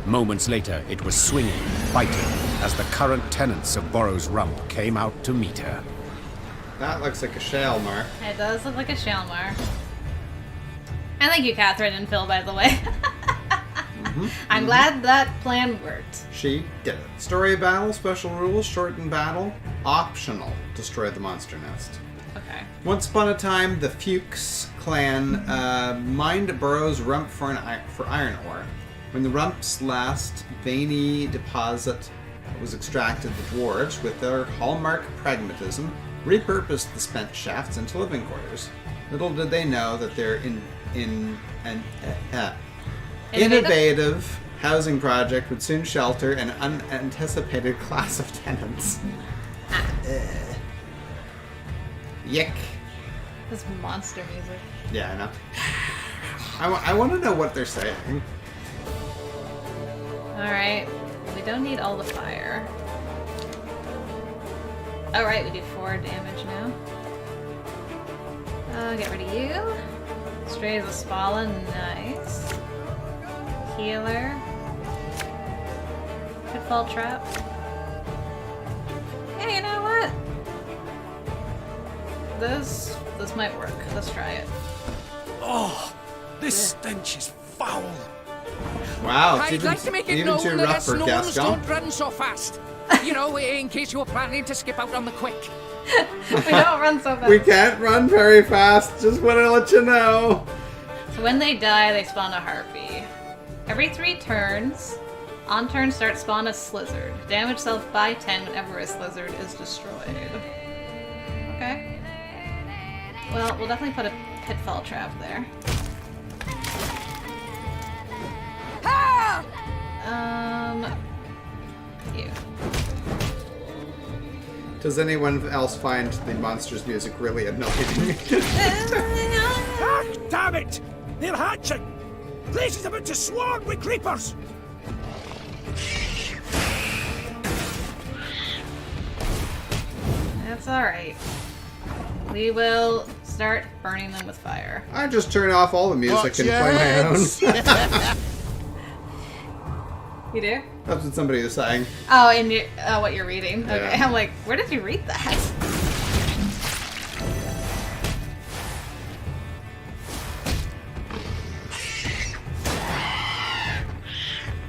Moments later, it was swinging, biting, as the current tenants of Burrows Rump came out to meet her. That looks like a Shalmar. It does look like a Shalmar. And thank you, Catherine and Phil, by the way. I'm glad that plan worked. She did it. Story battle, special rules, shortened battle, optional. Destroy the monster nest. Okay. Once upon a time, the Fuchs clan mined Burrows Rump for iron ore. When the Rump's last veiny deposit was extracted, the dwarves, with their hallmark pragmatism, repurposed the spent shafts into living quarters. Little did they know that their innovative housing project would soon shelter an unanticipated class of tenants. Yick. This monster music. Yeah, I know. I want to know what they're saying. Alright. We don't need all the fire. Alright, we do 4 damage now. Get rid of you. Stray as a Spala, nice. Healer. Pitfall trap. Yeah, you know what? This might work. Let's try it. Oh, this stench is foul. Wow, it's I'd even, like to make it even known too that rough us for gnomes Gascon. don't run so fast. You know, in case you were planning to skip out on the quick. We don't run so fast. We can't run very fast. Just want to let you know. So when they die, they spawn a harpy. Every 3 turns, on turn start spawn a slizzard. Damage self by 10 whenever a slizzard is destroyed. Okay. Well, we'll definitely put a pitfall trap there. You. Does anyone else find the monster's music really annoying? Ah, damn it! They're hatching! Place is about to swarm with creepers! That's alright. We will start burning them with fire. I just turn off all the music and play my own. You do? That's what somebody was saying. Oh, and you, what you're reading. Okay, Yeah. I'm like, where did you read that?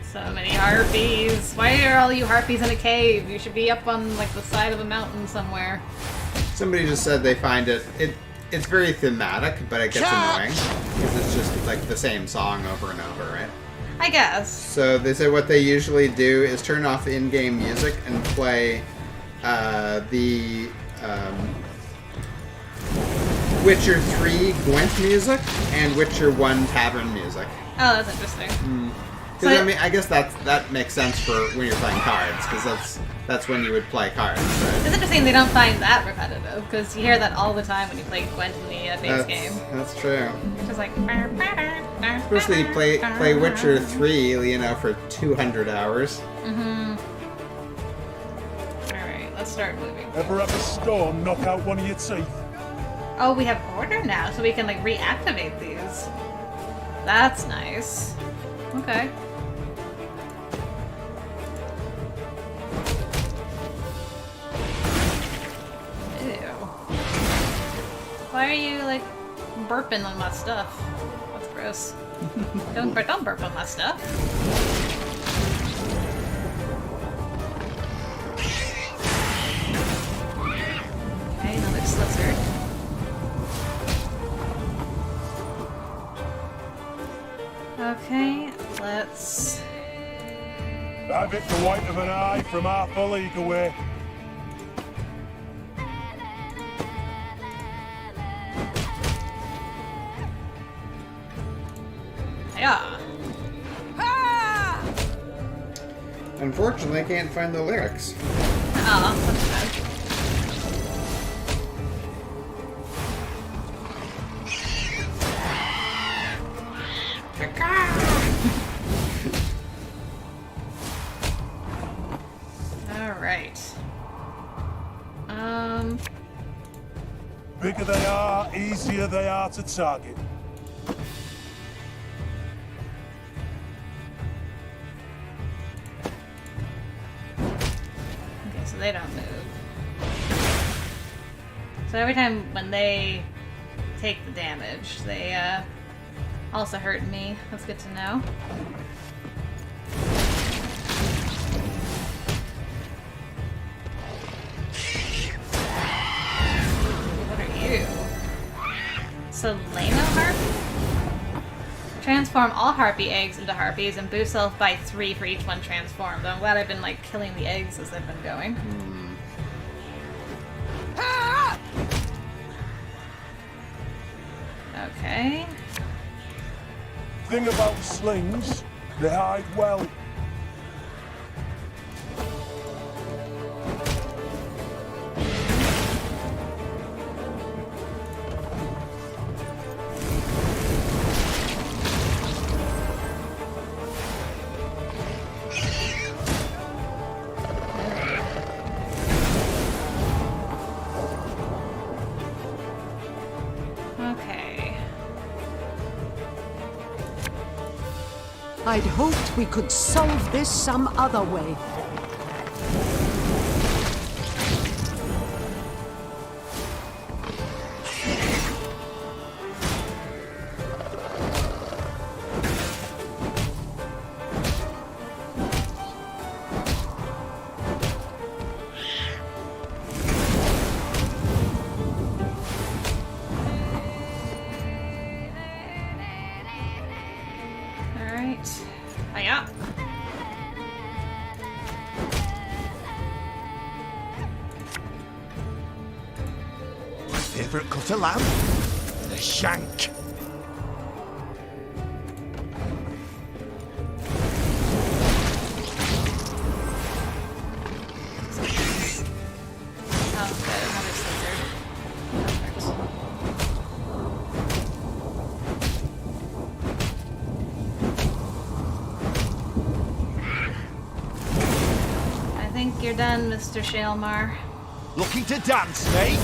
So many harpies. Why are all you harpies in a cave? You should be up on like the side of a mountain somewhere. Somebody just said they find it's very thematic, but it gets annoying because it's just like the same song over and over, right? I guess. So they said what they usually do is turn off the in-game music and play the Witcher 3 Gwent music and Witcher 1 Tavern music. Oh, that's interesting. Because I mean, I guess that makes sense for when you're playing cards, because that's when you would play cards, right? It's interesting they don't find that repetitive, because you hear that all the time when you play Gwent in the base game. That's true. It's just like... Especially you play Witcher 3, you know, for 200 hours. Mm-hmm. Alright, let's start moving. Ever have a storm knock out one of your teeth? Oh, we have order now, so we can, like, reactivate these. That's nice. Okay. Ew. Why are you, like, burping on my stuff? That's gross. Don't burp on my stuff. Okay, another slizzard. Okay, let's... Have it the white of an eye from half a league away. Yeah. Unfortunately, I can't find the lyrics. Oh, that's bad. Alright. Bigger they are, easier they are to target. Okay, so they don't move. So every time when they take the damage, they also hurt me. That's good to know. What are you? Solano Harpy? Transform all harpy eggs into harpies and boost self by 3 for each one transformed. I'm glad I've been like killing the eggs as they've been going. Okay. Thing about slings, they hide well. Okay. I'd hoped we could solve this some other way. Alright. Hiya. Favourite cut of lamb? The shank. Oh, good. Another slizzard. I think you're done, Mr. Shalmar. Looking to dance, mate?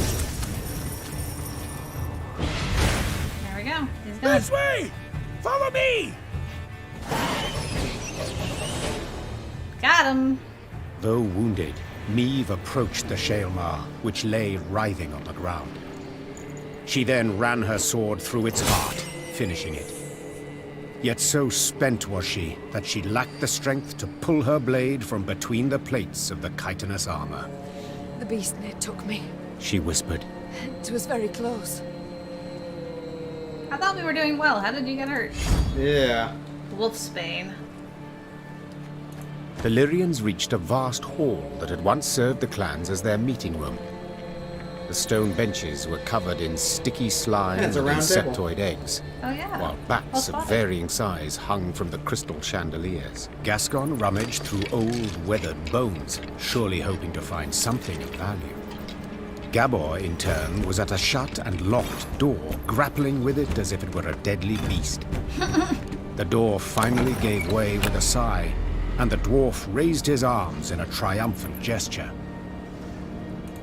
There we go. He's gone. This way! Follow me! Got him. Though wounded, Meve approached the Shaelmar, which lay writhing on the ground. She then ran her sword through its heart, finishing it. Yet so spent was she that she lacked the strength to pull her blade from between the plates of the chitinous armor. The beast near took me. She whispered. It was very close. I thought we were doing well. How did you get hurt? Yeah. Wolfsbane. The Lyrians reached a vast hall that had once served the clans as their meeting room. The stone benches were covered in sticky slime Yeah, it's a and round table. insectoid eggs, Oh yeah. while bats of varying size hung from the crystal chandeliers. Gascon rummaged through old, weathered bones, surely hoping to find something of value. Gabor, in turn, was at a shut and locked door, grappling with it as if it were a deadly beast. The door finally gave way with a sigh, and the dwarf raised his arms in a triumphant gesture.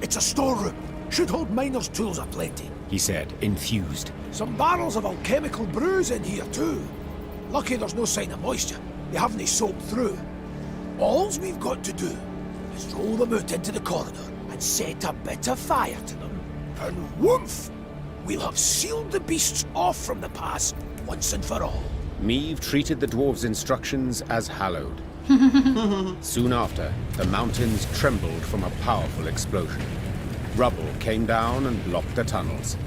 It's a storeroom. Should hold miners' tools aplenty. He said, enthused. Some barrels of alchemical brews in here too. Lucky there's no sign of moisture. They haven't soaked through. All's we've got to do is roll them out into the corridor and set a bit of fire to them. And whoomph! We'll have sealed the beasts off from the pass once and for all. Meve treated the dwarves' instructions as hallowed. Soon after, the mountains trembled from a powerful explosion. Rubble came down and blocked the tunnels.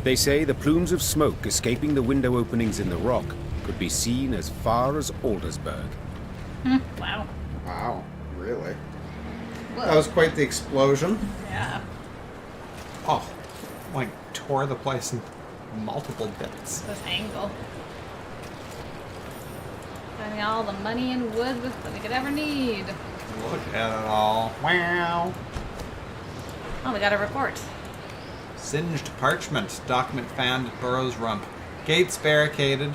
They say the plumes of smoke escaping the window openings in the rock could be seen as far as Aldersburg. Wow. Wow. Really? Whoa. That was quite the explosion. Yeah. Oh, like tore the place in multiple bits. This angle. Finding all the money and wood that we could ever need. Look at it all. Wow. Oh, we got a report. Singed parchment. Document found at Burrow's rump. Gates barricaded.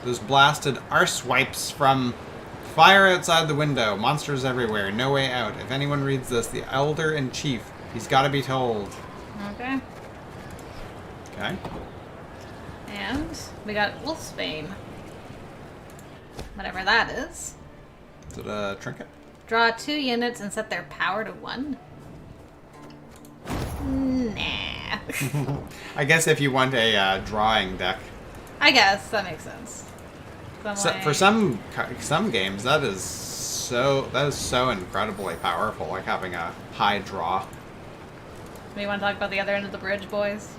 Those blasted arsewipes from fire outside the window. Monsters everywhere. No way out. If anyone reads this, the elder in chief. He's got to be told. Okay. Okay. And we got Wolfsbane. Whatever that is. Is it a trinket? Draw 2 units and set their power to 1. Nah. I guess if you want a drawing deck. I guess that makes sense. For some games, that is so incredibly powerful. Like having a high draw. Do you want to talk about the other end of the bridge, boys?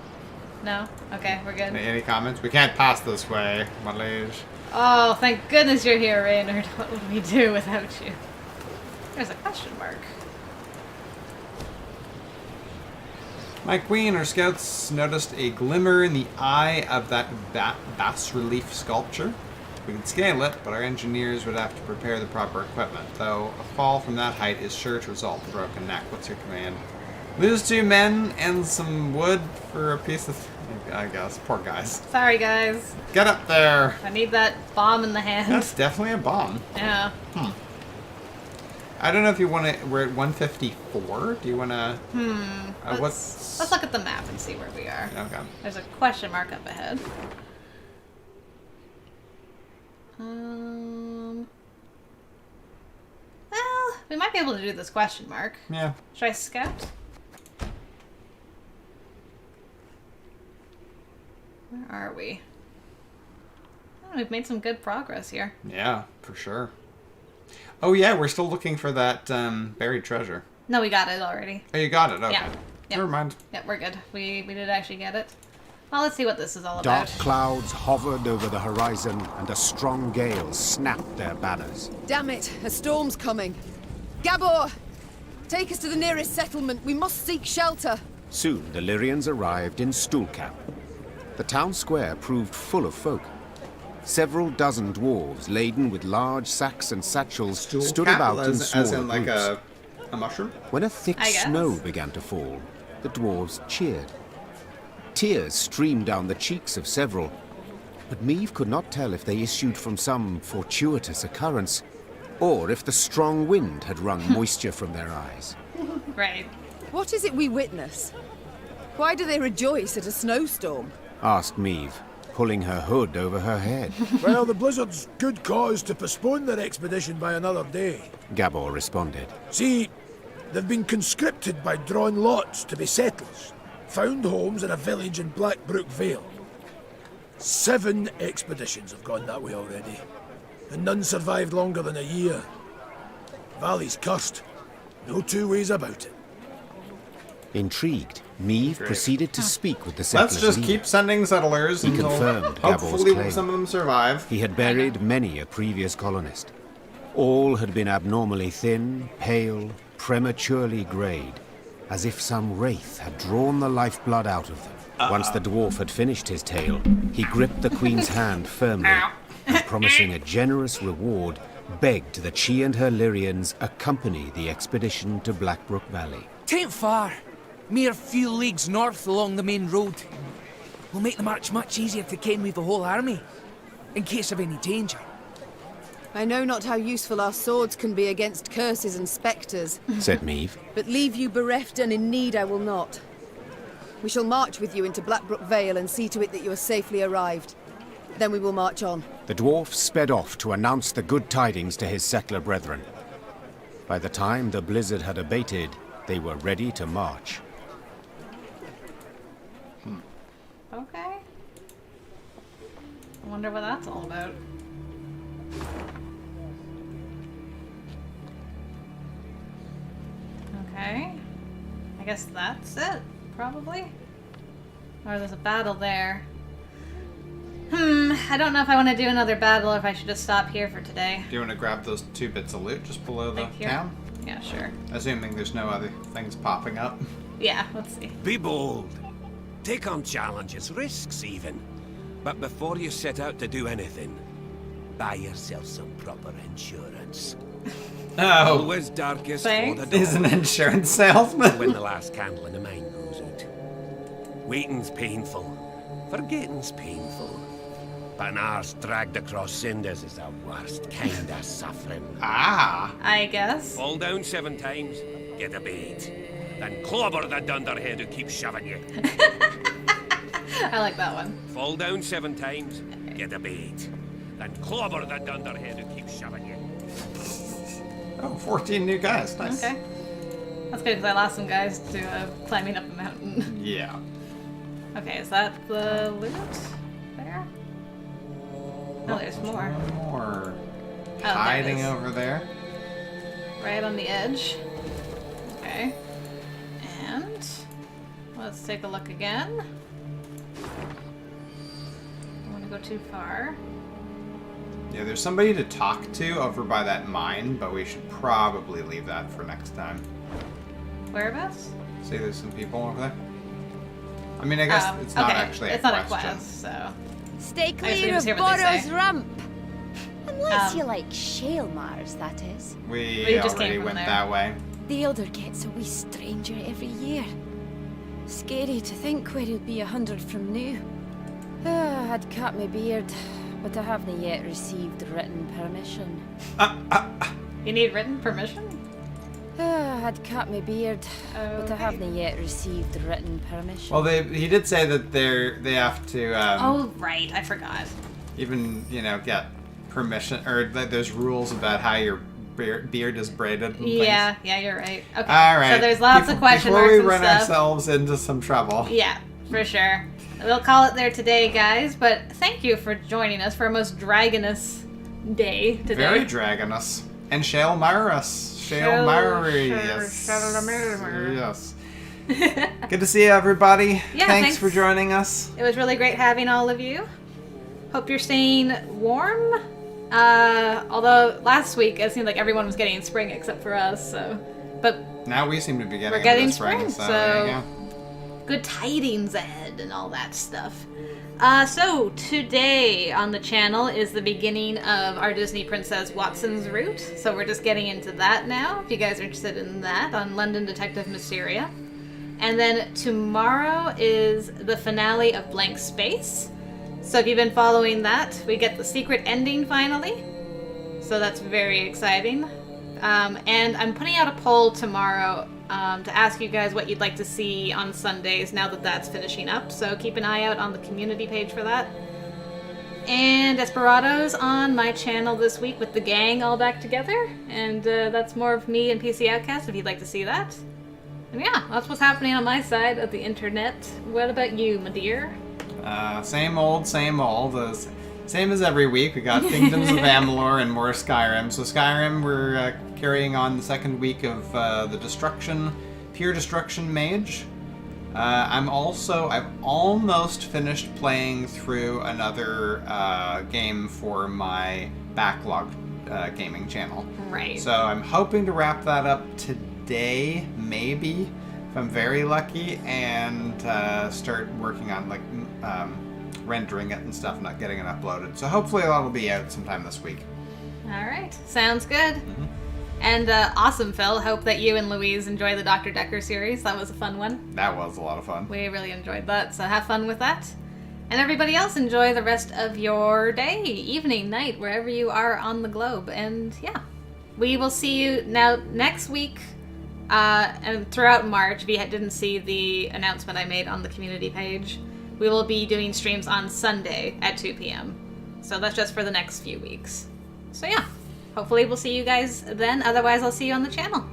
No? Okay, we're good. Any comments? We can't pass this way, my liege. Oh, thank goodness you're here, Reynard. What would we do without you? There's a question mark. My queen, our scouts noticed a glimmer in the eye of that bas-relief sculpture. We can scale it, but our engineers would have to prepare the proper equipment, though a fall from that height is sure to result in a broken neck. What's your command? Lose 2 men and some wood for a piece of... I guess. Poor guys. Sorry, guys. Get up there! I need that bomb in the hand. That's definitely a bomb. Yeah. I don't know if you want to... We're at 154. Do you want to... Let's look at the map and see where we are. Okay. There's a question mark up ahead. Well, we might be able to do this question mark. Yeah. Should I scout? Where are we? Oh, we've made some good progress here. Yeah, for sure. Oh yeah, we're still looking for that buried treasure. No, we got it already. Oh, you got it? Okay. Yeah. Never mind. Yeah, we're good. We did actually get it. Well, let's see what this is all Dark about. clouds hovered over the horizon, and a strong gale snapped their banners. Damn it, a storm's coming. Gabor! Take us to the nearest settlement. We must seek shelter. Soon the Lyrians arrived in Stuhlkamp. The town square proved full of folk. Several dozen dwarves, laden with large sacks and satchels, stood about in smaller as in like groups. a mushroom? When a thick snow began to fall, the dwarves cheered. Tears streamed down the cheeks of several, but Meve could not tell if they issued from some fortuitous occurrence, or if the strong wind had wrung moisture from their eyes. Right. What is it we witness? Why do they rejoice at a snowstorm? Asked Meve, pulling her hood over her head. Well, the Blizzard's good cause to postpone their expedition by another day. Gabor responded. See, they've been conscripted by drawn lots to be settlers. Found homes in a village in Blackbrook Vale. 7 expeditions have gone that way already, and none survived longer than a year. Valley's cursed. No 2 ways about it. Intrigued, Meve proceeded to speak with the settlers. Let's just leader. keep sending settlers He until confirmed Gabor's hopefully claim. some of them survive. He had buried many a previous colonist. All had been abnormally thin, pale, prematurely greyed, as if some wraith had drawn the lifeblood out of them. Once the dwarf had finished his tale, he gripped the queen's hand firmly, and promising a generous reward, begged that she and her Lyrians accompany the expedition to Blackbrook Valley. Tain't far. Mere few leagues north along the main road. We'll make the march much easier to ken we've a whole army, in case of any danger. I know not how useful our swords can be against curses and spectres, said Meve. but leave you bereft and in need I will not. We shall march with you into Blackbrook Vale and see to it that you are safely arrived. Then we will march on. The dwarf sped off to announce the good tidings to his settler brethren. By the time the blizzard had abated, they were ready to march. Okay. I wonder what that's all about. Okay. I guess that's it, probably. Or there's a battle there. I don't know if I want to do another battle or if I should just stop here for today. Do you want to grab those 2 bits of loot just below the town? Yeah, sure. Assuming there's no other things popping up. Yeah, let's see. Be bold. Take on challenges, risks even. But before you set out to do anything, buy yourself some proper insurance. Oh. Always darkest Thanks. for the dawn. He's an insurance salesman. When the last candle in the mine goes out. Waiting's painful. Forgetting's painful. But an arse dragged across cinders is the worst kind of suffering. Ah. I guess. Fall down 7 times, get a bait. Then clobber the dunderhead who keeps shoving you. I like that one. Fall down 7 times, get a bait. Then clobber the dunderhead who keeps shoving you. Oh, 14 new guys. Nice. Okay. That's good because I lost some guys to climbing up a mountain. Yeah. Okay, is that the loot? There? Oh, there's more. More. Oh, there it Hiding is. over there. Right on the edge. Okay. And let's take a look again. Don't want to go too far. Yeah, there's somebody to talk to over by that mine, but we should probably leave that for next time. Whereabouts? See, there's some people over there. I mean, I guess it's not actually a it's question. not a quest, so... Stay I clear just of hear what they Borrow's say. Rump. Unless you like shale Mars, that is. We just already came from went there. that way. The Elder gets a wee stranger every year. Scary to think where he'll be 100 from now. I'd cut my beard, but I haven't yet received written permission. You need written permission? I'd cut my beard, but I haven't yet received written permission. Well, he did say that they have to Oh, right. I forgot. even, get permission, or that there's rules about how your beard is braided and Yeah, things. yeah, you're right. Okay. All right. So there's lots of question marks Before we and run stuff. ourselves into some trouble. Yeah, for sure. We'll call it there today, guys, but thank you for joining us for a most dragonous day today. Very dragonous. And Shale Maris. Shale Maris. Yes. Good to see you, everybody. Yeah, thanks thanks. for joining us. It was really great having all of you. Hope you're staying warm. Although last week it seemed like everyone was getting spring except for us, so. But Now we seem to be getting we're getting into spring, spring, there you go. good tidings ahead and all that stuff. So today on the channel is the beginning of our Disney Princess Watson's route. So we're just getting into that now, if you guys are interested in that, on London Detective Mysteria. And then tomorrow is the finale of Blank Space. So if you've been following that, we get the secret ending finally. So that's very exciting. And I'm putting out a poll tomorrow to ask you guys what you'd like to see on Sundays now that that's finishing up. So keep an eye out on the community page for that. And Desperado's on my channel this week with the gang all back together. And that's more of me and PC OutCast if you'd like to see that. And yeah, that's what's happening on my side of the internet. What about you, my dear? Same old, same old. Same as every week. We got Kingdoms of Amalur and more Skyrim. So Skyrim, we're carrying on the second week of the Pure Destruction Mage. I've almost finished playing through another game for my backlog gaming channel. Right. So I'm hoping to wrap that up today, maybe, if I'm very lucky, and start working on rendering it and stuff, not getting it uploaded. So hopefully that'll be out sometime this week. All right. Sounds good. And awesome, Phil. Hope that you and Louise enjoy the Dr. Decker series. That was a fun one. That was a lot of fun. We really enjoyed that, so have fun with that. And everybody else, enjoy the rest of your day, evening, night, wherever you are on the globe. And yeah, we will see you now next week and throughout March. If you didn't see the announcement I made on the community page, we will be doing streams on Sunday at 2 p.m. So that's just for the next few weeks. So yeah, hopefully we'll see you guys then. Otherwise, I'll see you on the channel.